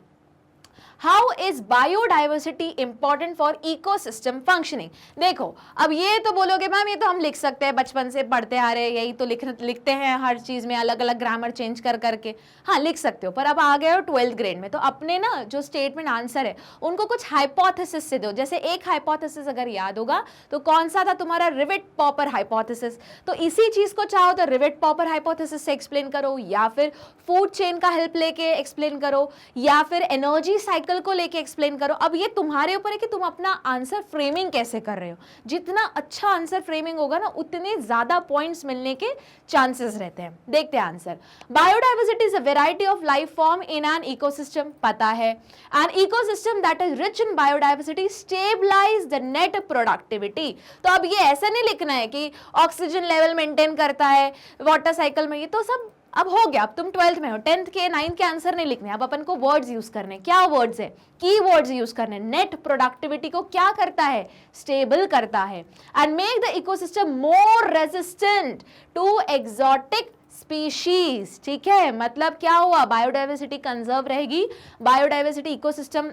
How is biodiversity important for ecosystem functioning. देखो अब ये तो बोलोगे मैम ये तो हम लिख सकते हैं, बचपन से पढ़ते आ रहे, यही तो लिखते हैं हर चीज में, अलग अलग ग्रामर चेंज कर करके, हाँ लिख सकते हो, पर अब आ गए हो 12th ग्रेड में, तो अपने ना जो स्टेटमेंट आंसर है उनको कुछ हाइपोथेसिस से दो। जैसे एक हाइपोथेसिस अगर याद होगा तो कौन सा था तुम्हारा, रिवेट पॉपर हाइपोथेसिस, तो इसी चीज को चाहो तो रिवेट पॉपर हाइपोथेसिस से एक्सप्लेन करो, या फिर फूड चेन का हेल्प लेके एक्सप्लेन करो, या फिर एनर्जी साइकिल को लेके एक्सप्लेन करो। अब ये तुम्हारे ऊपर है कि तुम अपना आंसर फ्रेमिंग कैसे कर रहे हो। जितना अच्छा आंसर फ्रेमिंग होगा ना उतने ज्यादा पॉइंट्स मिलने के चांसेस रहते हैं। देखते हैं answer. Biodiversity is a variety of life form in an ecosystem, पता है। An ecosystem that is rich in biodiversity stabilize the net productivity. तो अब ये ऐसा नहीं लिखना है कि ऑक्सीजन लेवल मेंटेन करता है वाटर साइकिल में, ये तो सब अब हो गया। अब तुम 12th में हो, 10th के 9th के आंसर नहीं लिखने, अब अपन को वर्ड्स यूज करने। क्या वर्ड्स है, की वर्ड्स यूज करने। नेट प्रोडक्टिविटी को क्या करता है, स्टेबल करता है। And make the ecosystem more resistant to exotic species. ठीक है, मतलब क्या हुआ, बायोडाइवर्सिटी कंजर्व रहेगी। बायोडाइवर्सिटी इकोसिस्टम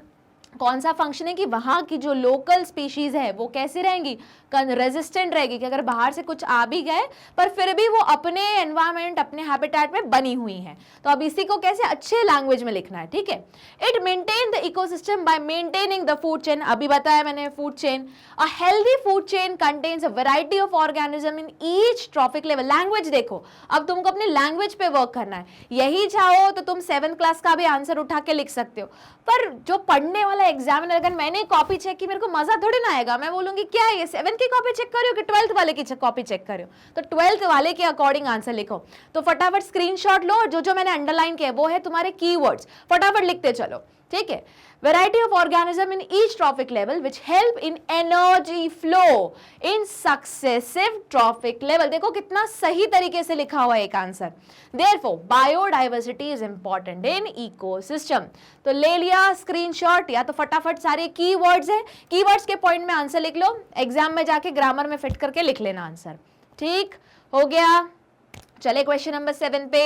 कौन सा फंक्शन है कि वहां की जो लोकल स्पीशीज है वो कैसे रहेंगी, रेजिस्टेंट रहेगी, कि अगर बाहर से कुछ आ भी गए पर फिर भी वो अपने एनवायरमेंट अपने हैबिटेट में बनी हुई है। तो अब इसी को कैसे अच्छे लैंग्वेज में लिखना है, ठीक है। It maintain the ecosystem bye maintaining the food chain, अभी बताया मैंने food chain. A healthy food chain contains a variety of organism in each trophic level. Language देखो, अब तुमको अपनी लैंग्वेज पे वर्क करना है। यही चाहो तो तुम 7th क्लास का भी आंसर उठा के लिख सकते हो, पर जो पढ़ने वाला एग्जामिनर, अगर मैंने कॉपी चेक की मेरे को मजा थोड़ी ना आएगा। मैं बोलूंगी क्या ये 7th की कॉपी चेक कर रहे हो कि 12th वाले की कॉपी चेक कर रहे हो, तो 12th वाले के अकॉर्डिंग आंसर लिखो। तो फटाफट स्क्रीनशॉट लो, जो जो मैंने अंडरलाइन किया वो है तुम्हारे कीवर्ड्स, फटाफट लिखते चलो, ठीक है। Variety of organism in each trophic level which help in energy flow in successive trophic level। देखो कितना सही तरीके से लिखा हुआ है एक answer. Therefore, biodiversity is important in ecosystem। तो ले लिया स्क्रीनशॉट, या तो फटाफट सारे कीवर्ड्स हैं, कीवर्ड्स के पॉइंट में आंसर लिख लो, एग्जाम में जाके ग्रामर में फिट करके लिख लेना आंसर। ठीक हो गया। चले क्वेश्चन नंबर 7 पे।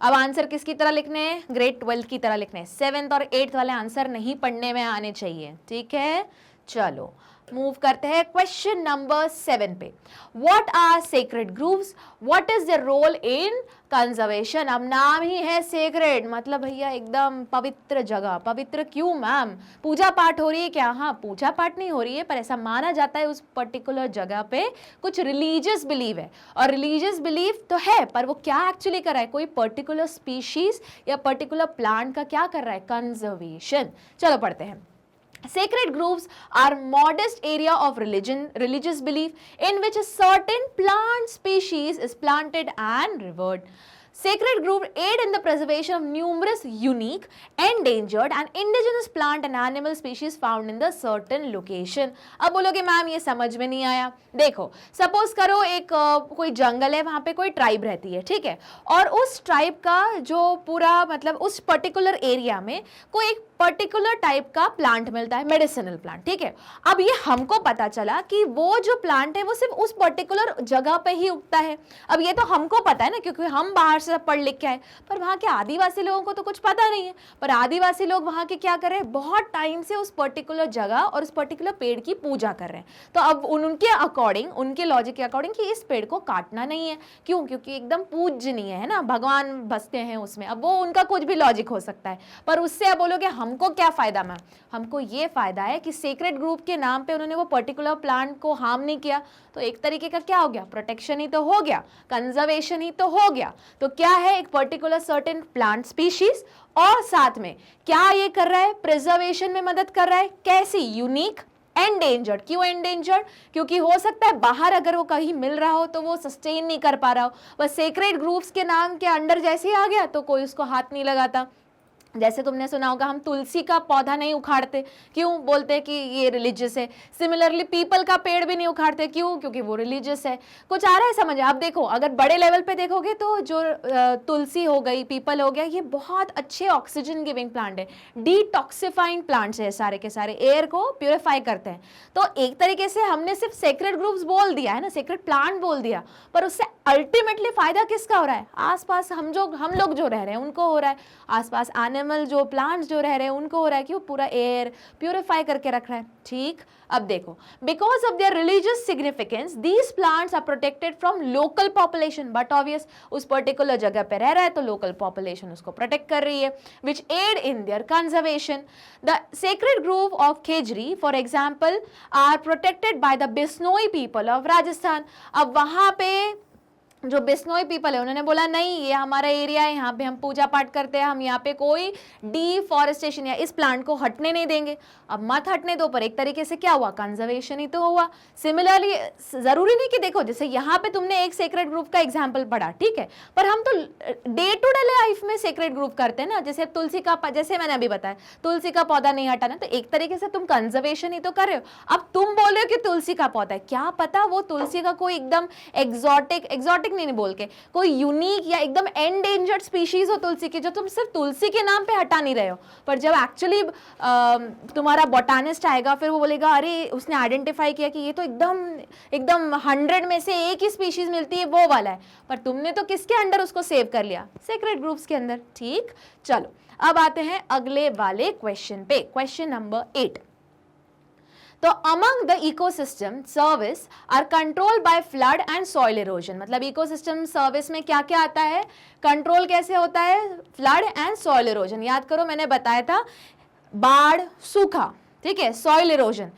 अब आंसर किसकी तरह लिखने हैं, ग्रेड 12 की तरह लिखने हैं। 7th और 8th वाले आंसर नहीं पढ़ने में आने चाहिए, ठीक है। चलो मूव करते हैं क्वेश्चन नंबर 7 पे। What are sacred groves, what is the role in conservation. अब नाम ही है सेक्रेड, मतलब भैया एकदम पवित्र जगह। पवित्र क्यों मैम, पूजा पाठ हो रही है क्या? हाँ पूजा पाठ नहीं हो रही है, पर ऐसा माना जाता है उस पर्टिकुलर जगह पे कुछ रिलीजियस बिलीव है, और रिलीजियस बिलीव तो है, पर वो क्या एक्चुअली कर रहा है, कोई पर्टिकुलर स्पीशीज या पर्टिकुलर प्लांट का क्या कर रहा है, कंजर्वेशन। चलो पढ़ते हैं। Sacred groves are modest area of religious belief in which a certain plant species is planted and revered। Sacred group aid in the preservation of numerous unique, endangered and indigenous plant and animal species found in the certain location. अब बोलोगे ma'am ये समझ में नहीं आया. देखो, suppose करो एक कोई जंगल है, वहां पे कोई ट्राइब रहती है, ठीक है, और उस ट्राइब का जो पूरा मतलब उस पर्टिकुलर एरिया में कोई एक पर्टिकुलर टाइप का प्लांट मिलता है, मेडिसिनल प्लांट, ठीक है. अब ये हमको पता चला कि वो जो प्लांट है वो सिर्फ उस पर्टिकुलर जगह पे ही उगता है. अब ये तो हमको पता है ना, क्योंकि हम बाहर से पढ़ लिख के आए, पर वहाँ के आदिवासी लोगों को तो कुछ पता नहीं है. पर आदिवासी लोग वहाँ के क्या कर रहे हैं, बहुत टाइम से उस पर्टिकुलर जगह और उस पर्टिकुलर पेड़ की पूजा कर रहे हैं. तो अब उनके अकॉर्डिंग, उनके लॉजिक के अकॉर्डिंग कि इस पेड़ को काटना नहीं है. क्यों? क्योंकि एकदम पूजनीय है ना, भगवान बसते हैं उसमें. अब वो उनका कुछ भी लॉजिक हो सकता है, पर उससे अब बोलोगे हमको क्या फायदा मैम? हमको ये फायदा है कि सेक्रेड ग्रुप के नाम पे उन्होंने वो पर्टिकुलर प्लांट को हार्म नहीं किया. तो एक तरीके का क्या हो गया, प्रोटेक्शन ही तो हो गया, कंजर्वेशन ही तो हो गया. तो क्या है, एक पर्टिकुलर सर्टेन प्लांट स्पीशीज, और साथ में क्या ये कर रहा है, प्रिजर्वेशन में मदद कर रहा है. कैसी? Unique, endangered. क्यों एंडेंजर्ड? क्योंकि हो सकता है बाहर अगर वो कहीं मिल रहा हो तो वो सस्टेन नहीं कर पा रहा हो. बस सेक्रेड ग्रुप्स के नाम के अंडर जैसे ही आ गया तो कोई उसको हाथ नहीं लगाता. जैसे तुमने सुना होगा, हम तुलसी का पौधा नहीं उखाड़ते. क्यों? बोलते हैं कि ये रिलीजियस है. सिमिलरली पीपल का पेड़ भी नहीं उखाड़ते. क्यों? क्योंकि वो रिलीजियस है. कुछ आ रहा है समझ? अब देखो, अगर बड़े लेवल पे देखोगे तो जो तुलसी हो गई, पीपल हो गया, ये बहुत अच्छे ऑक्सीजन गिविंग प्लांट है, डिटॉक्सिफाइंग प्लांट्स है, सारे के सारे एयर को प्योरीफाई करते हैं. तो एक तरीके से हमने सिर्फ सेक्रेड ग्रुप्स बोल दिया है ना, सेक्रेड प्लांट बोल दिया, पर उससे अल्टीमेटली फायदा किसका हो रहा है? आसपास हम लोग जो रह रहे हैं उनको हो रहा है. आसपास एनिमल जो प्लांट्स जो रह रहे हैं उनको हो रहा है कि वो पूरा एयर प्यूरिफाई करके रख रहा है. ठीक, अब देखो, because of their religious significance these plants are protected from local population. But obvious उस पर्टिकुलर जगह पे रह रहा है तो लोकल पॉपुलेशन उसको प्रोटेक्ट कर रही है, which aid in their conservation. The sacred group of Khejri for example are protected by the Bishnoi people of Rajasthan. अब वहां पे जो बिश्नोई पीपल है उन्होंने बोला नहीं, ये हमारा एरिया है, यहाँ पे हम पूजा पाठ करते हैं, हम यहाँ पे कोई डिफॉरेस्टेशन या इस प्लांट को हटने नहीं देंगे. अब मत हटने दो, पर एक तरीके से क्या हुआ, कंजर्वेशन ही तो हुआ. सिमिलरली जरूरी नहीं कि देखो, जैसे यहाँ पे तुमने एक सेक्रेड ग्रुप का एग्जाम्पल पढ़ा, ठीक है, पर हम तो डे टू डे लाइफ में सेक्रेड ग्रुप करते हैं ना. जैसे तुलसी का, जैसे मैंने अभी बताया, तुलसी का पौधा नहीं हटाना, तो एक तरीके से तुम कंजर्वेशन ही तो कर रहे हो. अब तुम बोल रहे हो कि तुलसी का पौधा है, क्या पता वो तुलसी का कोई एकदम एग्जॉटिक नहीं बोल के, कोई यूनिक या एकदम एंडेंजर्ड स्पीशीज हो तुलसी की, जो तुम सिर्फ तुलसी के नाम पे हटा नहीं रहे हो. पर जब एक्चुअली तुम्हारा बॉटनिस्ट आएगा, फिर वो बोलेगा अरे उसने आइडेंटिफाई किया कि ये तो एकदम 100 में से एक ही स्पीशीज मिलती है, वो वाला है. पर तुमने तो किसके अंडर उसको सेव कर लिया, सेक्रेड ग्रुप्स के अंदर. ठीक, चलो अब आते हैं अगले वाले क्वेश्चन पे, क्वेश्चन नंबर 8. तो among the ecosystem service are control by flood and soil erosion. मतलब इकोसिस्टम सर्विस में क्या क्या आता है, कंट्रोल कैसे होता है, फ्लड एंड सॉइल इरोजन. याद करो मैंने बताया था, बाढ़, सूखा, ठीक है, सॉइल इरोजन,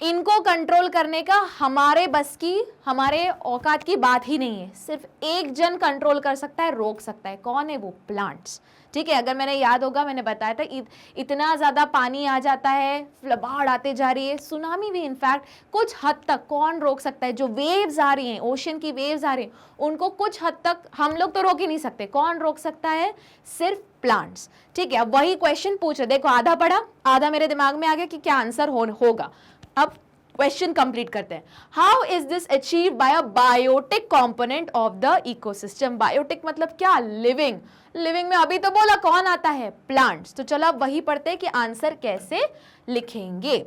इनको कंट्रोल करने का हमारे बस की, हमारे औकात की बात ही नहीं है. सिर्फ एक जन कंट्रोल कर सकता है, रोक सकता है. कौन है वो? प्लांट्स. ठीक है, अगर मैंने याद होगा मैंने बताया था इतना ज़्यादा पानी आ जाता है, बाढ़ आते जा रही है, सुनामी भी इनफैक्ट कुछ हद तक कौन रोक सकता है? जो वेव्स आ रही हैं, ओशन की वेव्स आ रही हैं, उनको कुछ हद तक हम लोग तो रोक ही नहीं सकते. कौन रोक सकता है? सिर्फ प्लांट्स. ठीक है, अब वही क्वेश्चन पूछ रहे, देखो आधा पढ़ा, आधा मेरे दिमाग में आ गया कि क्या आंसर होगा. अब क्वेश्चन कंप्लीट करते हैं. How is this achieve by a biotic component of the ecosystem. Biotic मतलब क्या? लिविंग. लिविंग में अभी तो बोला कौन आता है? प्लांट्स. तो चलो अब वही पढ़ते हैं कि आंसर कैसे लिखेंगे.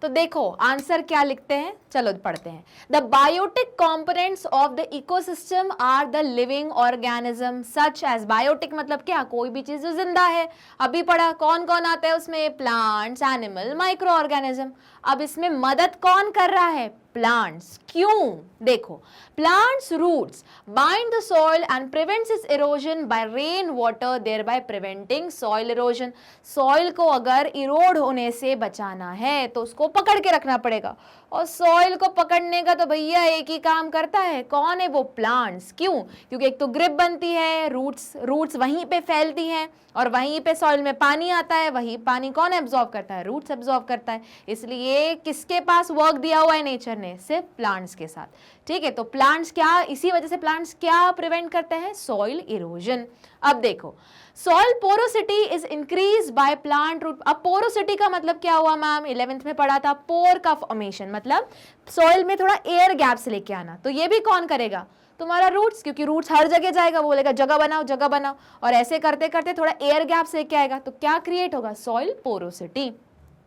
तो देखो आंसर क्या लिखते हैं, चलो पढ़ते हैं. The biotic components of the ecosystem are the living organism such as. Biotic मतलब क्या? कोई भी चीज जो जिंदा है. अभी पढ़ा कौन कौन आता है उसमें? Plants, animal, micro organism. अब इसमें मदद कौन कर रहा है? प्लांट्स. क्यों? देखो, plants roots bind the soil and prevents its erosion by rain water, thereby preventing soil erosion. Soil को अगर इरोड होने से बचाना है तो उसको पकड़ के रखना पड़ेगा, और सॉइल को पकड़ने का तो भैया एक ही काम करता है. कौन है वो? प्लांट्स. क्यों? क्योंकि एक तो ग्रिप बनती है, रूट्स वहीं पे फैलती हैं, और वहीं पे सॉइल में पानी आता है, वही पानी कौन एब्जॉर्ब करता है? रूट्स एब्जॉर्ब करता है. इसलिए किसके पास वर्क दिया हुआ है नेचर करने, सिर्फ प्लांट्स के साथ, ठीक है। तो प्लांट्स क्या, इसी वजह से प्लांट्स क्या प्रिवेंट करते हैं, सॉइल इरोजन। अब देखो, soil porosity is increase by plant root. अब पोरोसिटी का मतलब क्या हुआ मैम, 11th में पढ़ा था, पोर का फॉर्मेशन, मतलब सॉइल में थोड़ा एयर गैप्स लेके आना। तो ये भी कौन करेगा, तुम्हारा रूट्स, क्योंकि रूट्स हर जगह जाएगा, वो बोलेगा जगह बनाओ जगह बनाओ, और ऐसे करते करते थोड़ा एयर गैप्स लेके आएगा, तो क्या क्रिएट होगा, soil porosity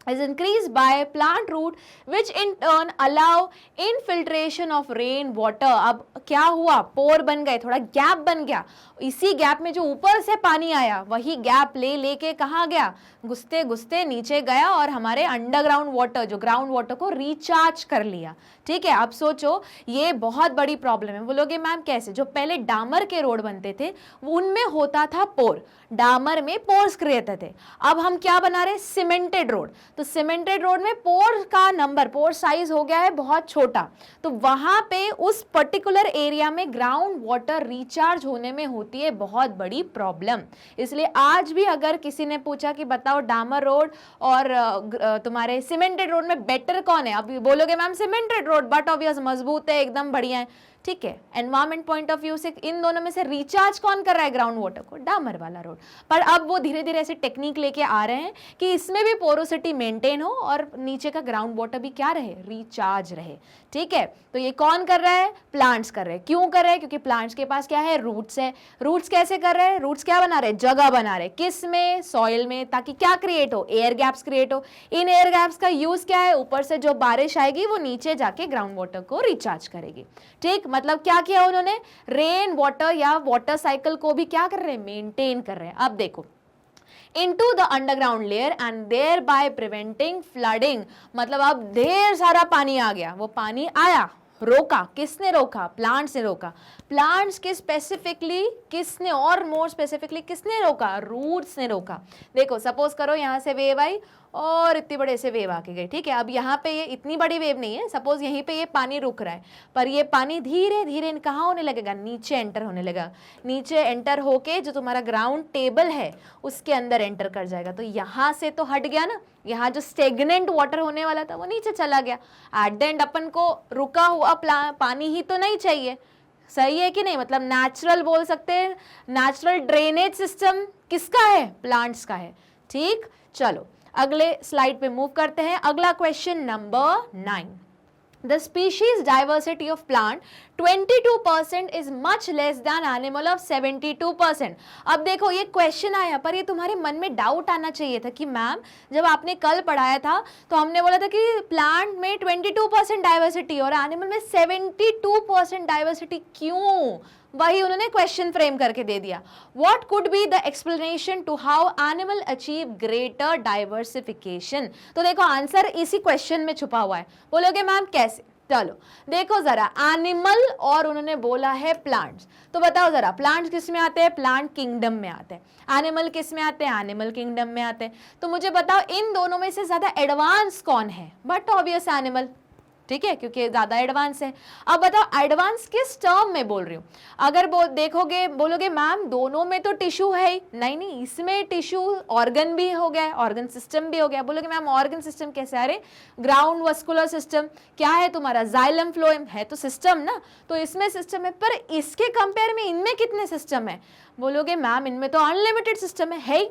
is increased by plant root which in turn allow infiltration of rain water। अब क्या हुआ, पोर बन गए, थोड़ा गैप बन गया, इसी गैप में जो ऊपर से पानी आया वही गैप लेके कहाँ गया, घुसते घुसते नीचे गया और हमारे अंडरग्राउंड वाटर, जो ग्राउंड वाटर को रिचार्ज कर लिया, ठीक है। अब सोचो ये बहुत बड़ी प्रॉब्लम है। बोलोगे मैम कैसे, जो पहले डामर के रोड बनते थे उनमें होता था पोर, डामर में पोर्स क्रिएट थे। अब हम क्या बना रहे, सीमेंटेड रोड, तो सीमेंटेड रोड में पोर का नंबर, पोर साइज हो गया है बहुत छोटा, तो वहां पे उस पर्टिकुलर एरिया में ग्राउंड वाटर रिचार्ज होने में होती है बहुत बड़ी प्रॉब्लम। इसलिए आज भी अगर किसी ने पूछा कि बताओ डामर रोड और तुम्हारे सीमेंटेड रोड में बेटर कौन है, अब बोलोगे ma'am cemented road, but obvious मजबूत है, एकदम बढ़िया है, ठीक है। एनवायरमेंट पॉइंट ऑफ व्यू से इन दोनों में से रिचार्ज कौन कर रहा है ग्राउंड वाटर को, डामर वाला रोड। पर अब वो धीरे धीरे ऐसी टेक्निक लेके आ रहे हैं कि इसमें भी पोरोसिटी मेंटेन हो और नीचे का ग्राउंड वाटर भी क्या रहे, रिचार्ज रहे, ठीक है। तो ये कौन कर रहा है, प्लांट्स कर रहे हैं। क्यों कर रहे हैं, क्योंकि प्लांट्स के पास क्या है, रूट्स है। रूट्स कैसे कर रहे हैं, रूट्स क्या बना रहे हैं, जगह बना रहे, किस में, सॉइल में, ताकि क्या क्रिएट हो, एयर गैप्स क्रिएट हो। इन एयर गैप्स का यूज क्या है, ऊपर से जो बारिश आएगी वो नीचे जाके ग्राउंड वाटर को रिचार्ज करेगी, ठीक। मतलब क्या किया उन्होंने, रेन वाटर या वाटर साइकिल को भी क्या कर रहे हैं, मेंटेन कर रहे हैं। अब देखो, into the underground layer and thereby preventing flooding, मतलब अब ढेर सारा पानी आ गया, वो पानी आया, रोका, किसने रोका, प्लांट्स ने रोका। प्लांट्स के स्पेसिफिकली किसने, और मोर स्पेसिफिकली किसने रोका, रूट्स ने रोका। देखो सपोज करो यहाँ से वेव आई और इतनी बड़े से वेव आके गई, ठीक है। अब यहाँ पे ये इतनी बड़ी वेव नहीं है, सपोज यहीं पे ये पानी रुक रहा है, पर ये पानी धीरे धीरे कहाँ होने लगेगा, नीचे एंटर होने लगेगा, नीचे एंटर होके जो तुम्हारा ग्राउंड टेबल है उसके अंदर एंटर कर जाएगा। तो यहाँ से तो हट गया ना, यहाँ जो स्टेगनेंट वाटर होने वाला था वो नीचे चला गया। एट द एंड अपन को रुका हुआ पानी ही तो नहीं चाहिए, सही है कि नहीं, मतलब नेचुरल बोल सकते हैं, नेचुरल ड्रेनेज सिस्टम किसका है, प्लांट्स का है, ठीक। चलो अगले स्लाइड पे मूव करते हैं। अगला question number 9, the species diversity of plant 22% is much less than animal of 72%। अब देखो ये क्वेश्चन आया, पर ये तुम्हारे मन में डाउट आना चाहिए था कि मैम जब आपने कल पढ़ाया था तो हमने बोला था कि प्लांट में 22% डाइवर्सिटी और एनिमल में 72% डाइवर्सिटी, क्यों, वही उन्होंने क्वेश्चन फ्रेम करके दे दिया। What could be the explanation to how animal achieve greater diversification. तो देखो आंसर इसी क्वेश्चन में छुपा हुआ है। बोलोगे मैम कैसे, चलो देखो जरा, एनिमल और उन्होंने बोला है प्लांट्स, तो बताओ जरा प्लांट्स किस में आते हैं, प्लांट किंगडम में आते हैं। एनिमल किस में आते हैं, एनिमल किंगडम में आते हैं। तो मुझे बताओ इन दोनों में से ज्यादा एडवांस कौन है, बट ऑब्वियस एनिमल, ठीक है, क्योंकि ज्यादा एडवांस है। अब बताओ एडवांस किस टर्म में बोल रही हूँ, अगर देखोगे बोलोगे मैम दोनों में तो टिश्यू है ही, नहीं, इसमें टिश्यू ऑर्गन भी हो गया, ऑर्गन सिस्टम भी हो गया। बोलोगे मैम ऑर्गन सिस्टम कैसे, अरे ग्राउंड वस्कुलर सिस्टम क्या है तुम्हारा, जाइलम फ्लोएम है तो सिस्टम ना, तो इसमें सिस्टम है, पर इसके कंपेयर में इनमें कितने सिस्टम है। बोलोगे मैम इनमें तो अनलिमिटेड सिस्टम है।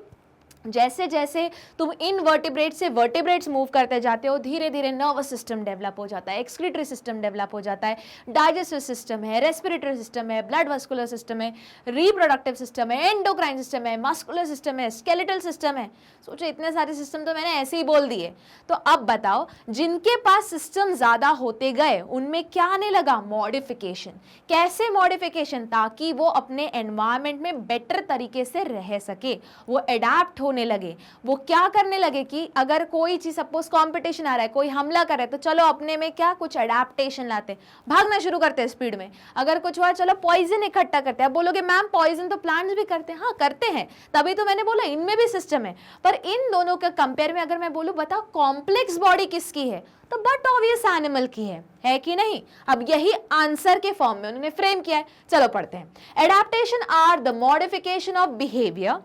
जैसे जैसे तुम इन वर्टिब्रेट से वर्टिब्रेट्स मूव करते जाते हो, धीरे धीरे नर्वस सिस्टम डेवलप हो जाता है, एक्सक्रीटरी सिस्टम डेवलप हो जाता है, डाइजेस्टिव सिस्टम है, रेस्पिरेटरी सिस्टम है, ब्लड वस्कुलर सिस्टम है, रिप्रोडक्टिव सिस्टम है, एंडोक्राइन सिस्टम है, मस्कुलर सिस्टम है, स्केलेटल सिस्टम है। सोचो इतने सारे सिस्टम तो मैंने ऐसे ही बोल दिए। तो अब बताओ जिनके पास सिस्टम ज्यादा होते गए उनमें क्या आने लगा, मॉडिफिकेशन। कैसे मॉडिफिकेशन, ताकि वो अपने एनवायरमेंट में बेटर तरीके से रह सके, वो अडेप्ट होने लगे, वो क्या करने लगे कि अगर कोई चीज सपोज कंपटीशन आ रहा है, कोई हमला कर रहा है, तो चलो अपने में क्या कुछ अडेप्टेशन लाते, भागना शुरू करते हैं स्पीड में। अगर कुछ हुआ चलो पॉइजन इकट्ठा करते हैं। बोलोगे मैम पॉइजन तो प्लांट्स भी करते हैं, हाँ करते हैं, तभी तो मैंने बोला इनमें भी सिस्टम है। पर इन दोनों के कंपेयर में अगर मैं बोलूं बताओ कॉम्प्लेक्स बॉडी किसकी है, तो बट ऑब्वियस एनिमल की है कि नहीं। अब यही आंसर के फॉर्म में उन्होंने फ्रेम किया है। चलो पढ़ते हैं। Adaptation are the modification of behaviour,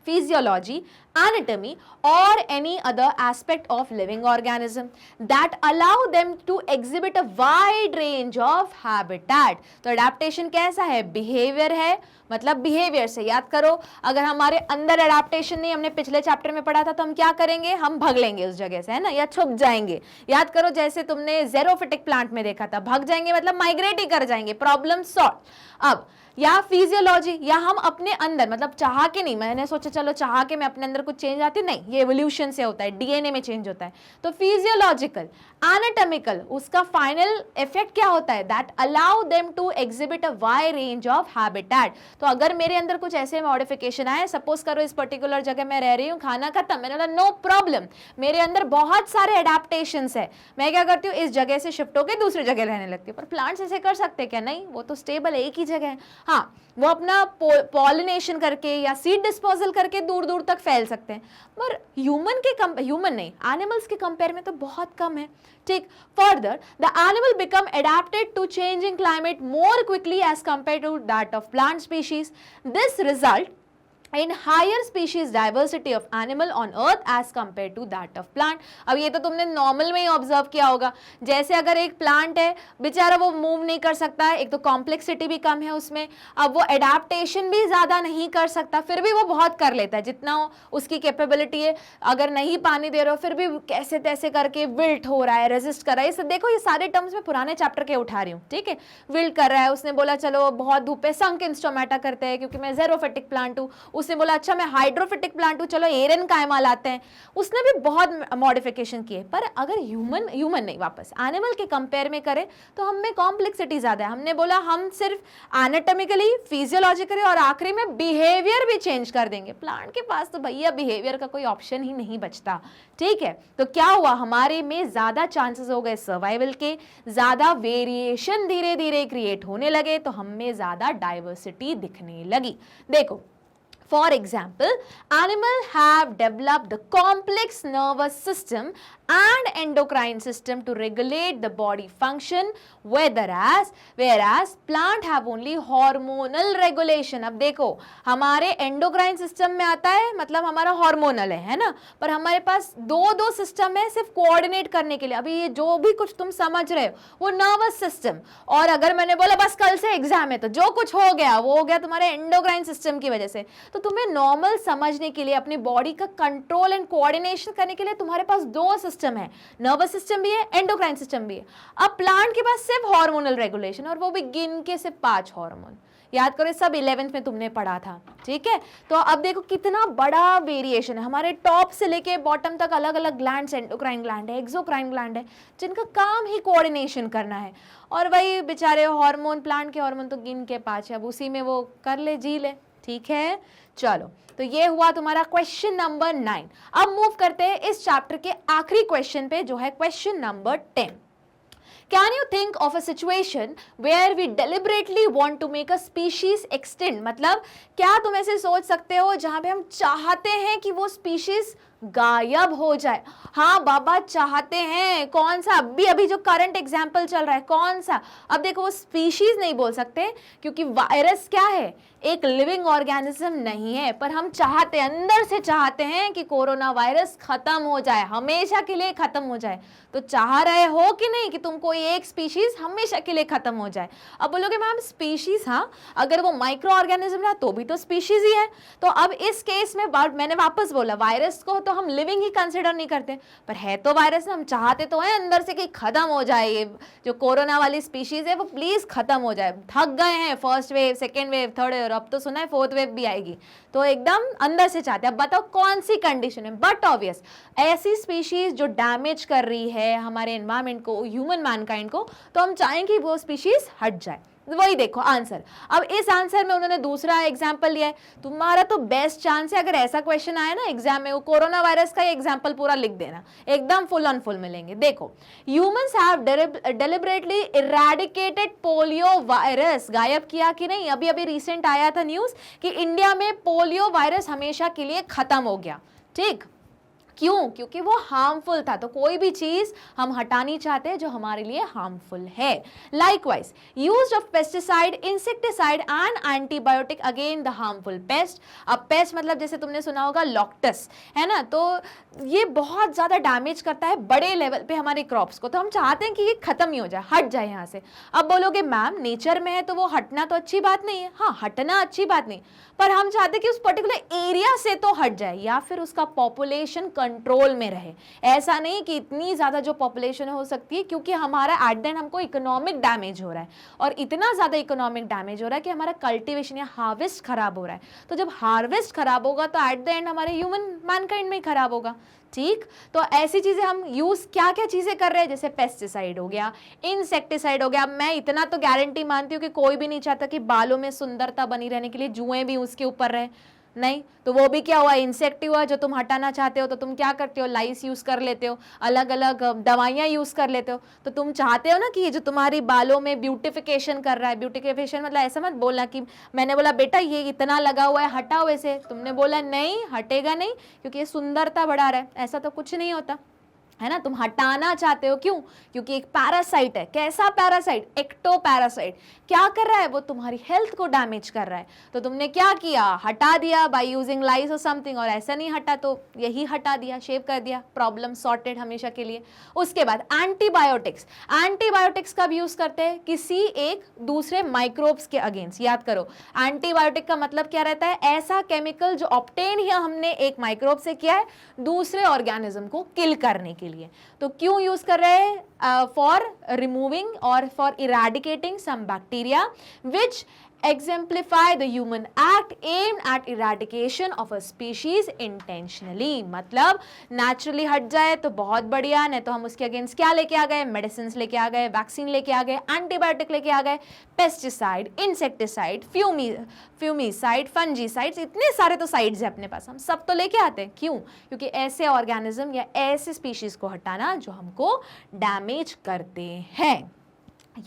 physiology anatomy or any other aspect of living organism that allow them to exhibit a wide range of habitat. तो adaptation कैसा है? behavior है, मतलब behavior से याद करो, अगर हमारे अंदर adaptation नहीं, हमने पिछले चैप्टर में पढ़ा था, तो हम क्या करेंगे? हम भाग लेंगे उस जगह से, है ना, या छुप जाएंगे. याद करो जैसे तुमने ज़ेरोफिटिक प्लांट में देखा था, भाग जाएंगे मतलब माइग्रेट ही कर जाएंगे, प्रॉब्लम सॉल्व. अब या फिजियोलॉजी, या हम अपने अंदर मतलब चाह के नहीं, मैंने सोचा चलो चाह के मैं अपने अंदर कुछ चेंज आती, नहीं, ये एवोल्यूशन से होता है, डीएनए में चेंज होता है. तो फिजियोलॉजिकल, एनाटॉमिकल, उसका फाइनल इफेक्ट क्या होता है? That allow them to exhibit a wide range of habitat. तो अगर मेरे अंदर कुछ ऐसे मॉडिफिकेशन आए, सपोज करो इस पर्टिकुलर जगह मैं रह रही हूँ, खाना खत्म, मैंने बोला नो प्रॉब्लम, मेरे अंदर बहुत सारे एडेप्टेशंस है, मैं क्या करती हूँ, इस जगह से शिफ्ट होकर दूसरी जगह रहने लगती हूँ. पर प्लांट्स ऐसे कर सकते क्या? नहीं, वो तो स्टेबल है, एक ही जगह है. हाँ, वो अपना पॉलिनेशन करके या सीड डिस्पोजल करके दूर दूर तक फैल सकते हैं, पर ह्यूमन नहीं, एनिमल्स के कंपेयर में तो बहुत कम है. ठीक. Further the animal become adapted to changing climate more quickly as compare to that of plant species. This result in higher species diversity of animal on earth as compared to that of plant. अब ये तो तुमने normal में ही observe किया होगा, जैसे अगर एक प्लांट है बेचारा वो मूव नहीं कर सकता है, एक तो कॉम्प्लेक्सिटी भी कम है उसमें, अब वो एडाप्टेशन भी ज़्यादा नहीं कर सकता, फिर भी वो बहुत कर लेता है जितना उसकी कैपेबिलिटी है. अगर नहीं पानी दे रहे हो फिर भी कैसे तैसे करके विल्ट हो रहा है, रेजिस्ट कर रहा है. इसे देखो, ये सारे टर्म्स में पुराने चैप्टर के उठा रही हूँ. ठीक है, विल्ट कर रहा है, उसने बोला चलो बहुत धूप है, संक इंस्टोमेटा करते हैं क्योंकि मैं ज़ेरोफिटिक प्लांट हूँ, उसने बोला अच्छा मैं हाइड्रोफिटिक प्लांट हूँ, चलो एरन कायमा लाते हैं, उसने भी बहुत मॉडिफिकेशन किए. पर अगर ह्यूमन नहीं, वापस एनिमल के कंपेयर में करें तो हम में कॉम्प्लेक्सिटी ज़्यादा है. हमने बोला हम सिर्फ एनाटॉमिकली, फिजियोलॉजिकली और आखिरी में बिहेवियर भी चेंज कर देंगे. प्लांट के पास तो भैया बिहेवियर का कोई ऑप्शन ही नहीं बचता. ठीक है, तो क्या हुआ, हमारे में ज़्यादा चांसेस हो गए सर्वाइवल के, ज़्यादा वेरिएशन धीरे धीरे क्रिएट होने लगे, तो हम में ज़्यादा डाइवर्सिटी दिखने लगी. देखो, for example, animals have developed the complex nervous system and endocrine system to regulate the body function, whereas plant have only hormonal regulation. अब देखो, हमारे एंडोक्राइन सिस्टम में आता है मतलब हमारा हार्मोनल है ना, पर हमारे पास दो सिस्टम है सिर्फ कोऑर्डिनेट करने के लिए. अभी ये जो भी कुछ तुम समझ रहे हो वो नर्वस सिस्टम, और अगर मैंने बोला बस कल से एग्जाम है तो जो कुछ हो गया वो हो गया तुम्हारे एंडोक्राइन सिस्टम की वजह से. तो तुम्हें नॉर्मल समझने के लिए, अपनी बॉडी का कंट्रोल एंड कोऑर्डिनेशन करने के लिए तुम्हारे पास दो सिस्टम है, नर्वस सिस्टम भी है, एंडोक्राइन सिस्टम भी है. अब प्लांट के पास सिर्फ हार्मोनल रेगुलेशन, और वो भी गिन के सिर्फ 5 हार्मोन. याद करो सब 11th में तुमने पढ़ा था. ठीक है, तो अब देखो कितना बड़ा वेरिएशन है. हमारे टॉप से लेके बॉटम तक अलग अलग ग्लैंड्स, एंडोक्राइन ग्लैंड है, एक्सोक्राइन ग्लैंड है, जिनका काम ही कोऑर्डिनेशन करना है. और वही बेचारे हार्मोन, प्लांट के हार्मोन तो गिन के 5 है, अब उसी में वो कर ले, जी ले. ठीक है, चलो, तो ये हुआ तुम्हारा क्वेश्चन नंबर 9. अब मूव करते हैं इस चैप्टर के आखिरी क्वेश्चन पे, जो है question number 10. Can you think of a situation where we deliberately want to make a species extinct? मतलब क्या तुम ऐसे सोच सकते हो जहां पे हम चाहते हैं कि वो स्पीशीज गायब हो जाए? हाँ बाबा, चाहते हैं. कौन सा? अभी जो करंट एग्जाम्पल चल रहा है, कौन सा? अब देखो, वो स्पीशीज नहीं बोल सकते क्योंकि वायरस क्या है, एक लिविंग ऑर्गेनिज्म नहीं है, पर हम चाहते, अंदर से चाहते हैं कि कोरोना वायरस खत्म हो जाए, हमेशा के लिए खत्म हो जाए. तो चाह रहे हो कि नहीं कि तुम कोई एक स्पीशीज हमेशा के लिए खत्म हो जाए? अब बोलोगे मैम स्पीशीज, हाँ, अगर वो माइक्रो ऑर्गेनिज्म है तो भी तो स्पीशीज ही है. तो अब इस केस में मैंने वापस बोला, वायरस को तो हम लिविंग ही कंसिडर नहीं करते, पर है तो वायरस, हम चाहते तो हैं अंदर से कि खत्म हो जाए, ये जो कोरोना वाली स्पीशीज है वो प्लीज खत्म हो जाए. थक गए हैं first wave, second wave, third wave, अब तो सुना है फोर्थ वेव भी आएगी, तो एकदम अंदर से चाहते हैं. अब बताओ कौन सी कंडीशन है? बट ऑब्वियस, ऐसी स्पीशीज जो डैमेज कर रही है हमारे एनवायरमेंट को, ह्यूमन मैनकाइंड को, तो हम चाहेंगे वो स्पीशीज हट जाए. वही देखो आंसर. अब इस आंसर में उन्होंने दूसरा एग्जाम्पल लिया है. तुम्हारा तो बेस्ट चांस है, अगर ऐसा क्वेश्चन आए ना एग्जाम में, वो कोरोना वायरस का एग्जाम्पल पूरा लिख देना, एकदम फुल ऑन फुल मिलेंगे. देखो, humans have deliberately eradicated polio virus. गायब किया कि नहीं? अभी रिसेंट आया था न्यूज कि इंडिया में पोलियो वायरस हमेशा के लिए खत्म हो गया. ठीक, क्यों? क्योंकि वो हार्मफुल था। तो कोई भी चीज हम हटानी चाहते हैं जो हमारे लिए हार्मफुल है। Likewise use of pesticide, insecticide and antibiotic again the harmful paste. अब पेस्ट मतलब जैसे तुमने सुना होगा लॉक्टस, है ना, तो ये बहुत ज्यादा डैमेज करता है बड़े लेवल पे हमारे क्रॉप्स को। तो हम चाहते हैं कि ये खत्म ही हो जाए, हट जाए यहाँ से। अब बोलोगे मैम नेचर में है तो वो हटना तो अच्छी बात नहीं है। हाँ, हटना अच्छी बात नहीं, पर हम चाहते हैं कि उस पर्टिकुलर एरिया से तो हट जाए या फिर उसका पॉपुलेशन कंट्रोल में रहे। ऐसा नहीं कि इतनी ज्यादा जो पॉपुलेशन हो सकती है, क्योंकि हमारा एट द एंड हमको इकोनॉमिक डैमेज हो रहा है, और इतना ज्यादा इकोनॉमिक डैमेज हो रहा है कि हमारा कल्टीवेशन या हार्वेस्ट खराब हो रहा है। तो जब हार्वेस्ट खराब होगा तो एट द एंड हमारे ह्यूमन मैनकाइंड में खराब होगा। ठीक, तो ऐसी चीजें हम यूज क्या क्या चीजें कर रहे हैं, जैसे पेस्टिसाइड हो गया, इंसेक्टिसाइड हो गया। मैं इतना तो गारंटी मानती हूँ कि कोई भी नहीं चाहता कि बालों में सुंदरता बनी रहने के लिए जुएं भी उसके ऊपर रहे, नहीं, तो वो भी क्या हुआ, इंसेक्ट हुआ जो तुम हटाना चाहते हो। तो तुम क्या करते हो, लाइस यूज कर लेते हो, अलग अलग दवाइयां यूज कर लेते हो। तो तुम चाहते हो ना कि ये जो तुम्हारी बालों में ब्यूटिफिकेशन कर रहा है, ब्यूटिफिकेशन मतलब ऐसा मत बोलना कि मैंने बोला बेटा ये इतना लगा हुआ है हटाओ इसे, तुमने बोला नहीं हटेगा नहीं क्योंकि ये सुंदरता बढ़ा रहा है, ऐसा तो कुछ नहीं होता, है ना। तुम हटाना चाहते हो, क्यों? क्योंकि एक पैरासाइट है। कैसा पैरासाइट? Ecto parasite. क्या कर रहा है वो? तुम्हारी हेल्थ को डैमेज कर रहा है। तो तुमने क्या किया, हटा दिया बाय यूजिंग लाइस और समथिंग, और ऐसा नहीं हटा तो यही हटा दिया, शेव कर दिया, प्रॉब्लम सॉर्टेड हमेशा के लिए। उसके बाद एंटीबायोटिक्स। एंटीबायोटिक्स कब यूज करते हैं? किसी एक दूसरे माइक्रोब्स के अगेंस्ट। याद करो, एंटीबायोटिक का मतलब क्या रहता है? ऐसा केमिकल जो ऑब्टेन ही हमने एक माइक्रोब से किया है दूसरे ऑर्गेनिज्म को किल करने के लिए। तो क्यों यूज कर रहे हैं? फॉर रिमूविंग और for eradicating some bacteria which exemplify the human act aimed at eradication of a species intentionally। मतलब naturally हट जाए तो बहुत बढ़िया, नहीं तो हम उसके अगेंस्ट क्या लेके आ गए, मेडिसिन लेके आ गए, वैक्सीन लेके आ गए, एंटीबायोटिक लेके आ गए, पेस्टिसाइड, इंसेक्टिसाइड, फ्यूमिसाइड, फंजीसाइड्स, इतने सारे तो साइड्स है अपने पास, हम सब तो लेके आते हैं। क्यों? क्योंकि ऐसे ऑर्गेनिज्म या ऐसे स्पीशीज को हटाना जो हमको डैमेज करते हैं।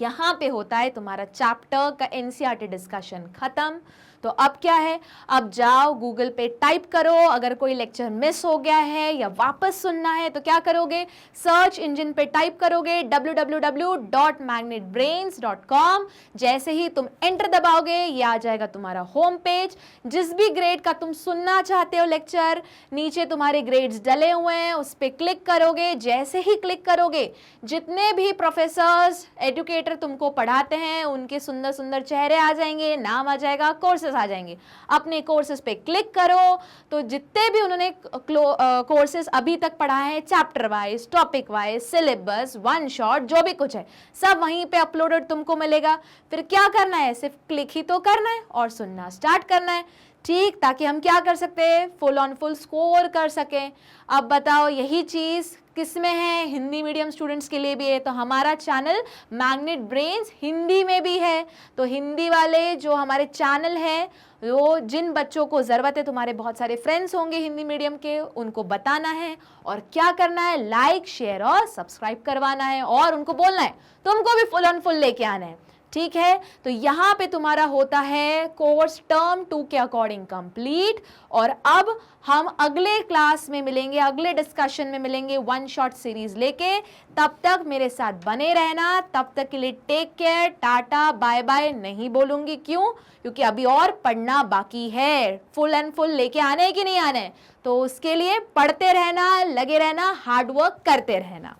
यहाँ पे होता है तुम्हारा चैप्टर का एनसीईआरटी डिस्कशन खत्म। तो अब क्या है, अब जाओ गूगल पे टाइप करो, अगर कोई लेक्चर मिस हो गया है या वापस सुनना है तो क्या करोगे, सर्च इंजन पे टाइप करोगे www.magnetbrains.com। जैसे ही तुम एंटर दबाओगे ये आ जाएगा तुम्हारा होम पेज। जिस भी ग्रेड का तुम सुनना चाहते हो लेक्चर, नीचे तुम्हारे ग्रेड्स डले हुए हैं, उस पर क्लिक करोगे। जैसे ही क्लिक करोगे जितने भी प्रोफेसर्स एजुकेटर तुमको पढ़ाते हैं उनके सुंदर सुंदर चेहरे आ जाएंगे, नाम आ जाएगा, कोर्सेज आ जाएंगे। अपने कोर्सेज पे क्लिक करो तो जितने भी उन्होंने कोर्सेज अभी तक पढ़ा है, chapter wise, topic wise, syllabus, one shot, जो भी कुछ है सब वहीं पे अपलोडेड तुमको मिलेगा। फिर क्या करना है, सिर्फ क्लिक ही तो करना है और सुनना स्टार्ट करना है। ठीक, ताकि हम क्या कर सकते हैं, फुल ऑन फुल स्कोर कर सकें। अब बताओ यही चीज किस में है, हिंदी मीडियम स्टूडेंट्स के लिए भी है। तो हमारा चैनल मैग्नेट ब्रेन्स हिंदी में भी है। तो हिंदी वाले जो हमारे चैनल है, वो जिन बच्चों को ज़रूरत है, तुम्हारे बहुत सारे फ्रेंड्स होंगे हिंदी मीडियम के, उनको बताना है और क्या करना है, लाइक शेयर और सब्सक्राइब करवाना है और उनको बोलना है तुमको भी फुल ऑन फुल लेके आना है। ठीक है, तो यहाँ पे तुम्हारा होता है कोर्स टर्म 2 के अकॉर्डिंग कंप्लीट। और अब हम अगले क्लास में मिलेंगे, अगले डिस्कशन में मिलेंगे वन शॉट सीरीज लेके। तब तक मेरे साथ बने रहना। तब तक के लिए take care, tata bye bye नहीं बोलूंगी। क्यों? क्योंकि अभी और पढ़ना बाकी है। फुल एंड फुल लेके आने कि नहीं आने, तो उसके लिए पढ़ते रहना, लगे रहना, हार्ड वर्क करते रहना।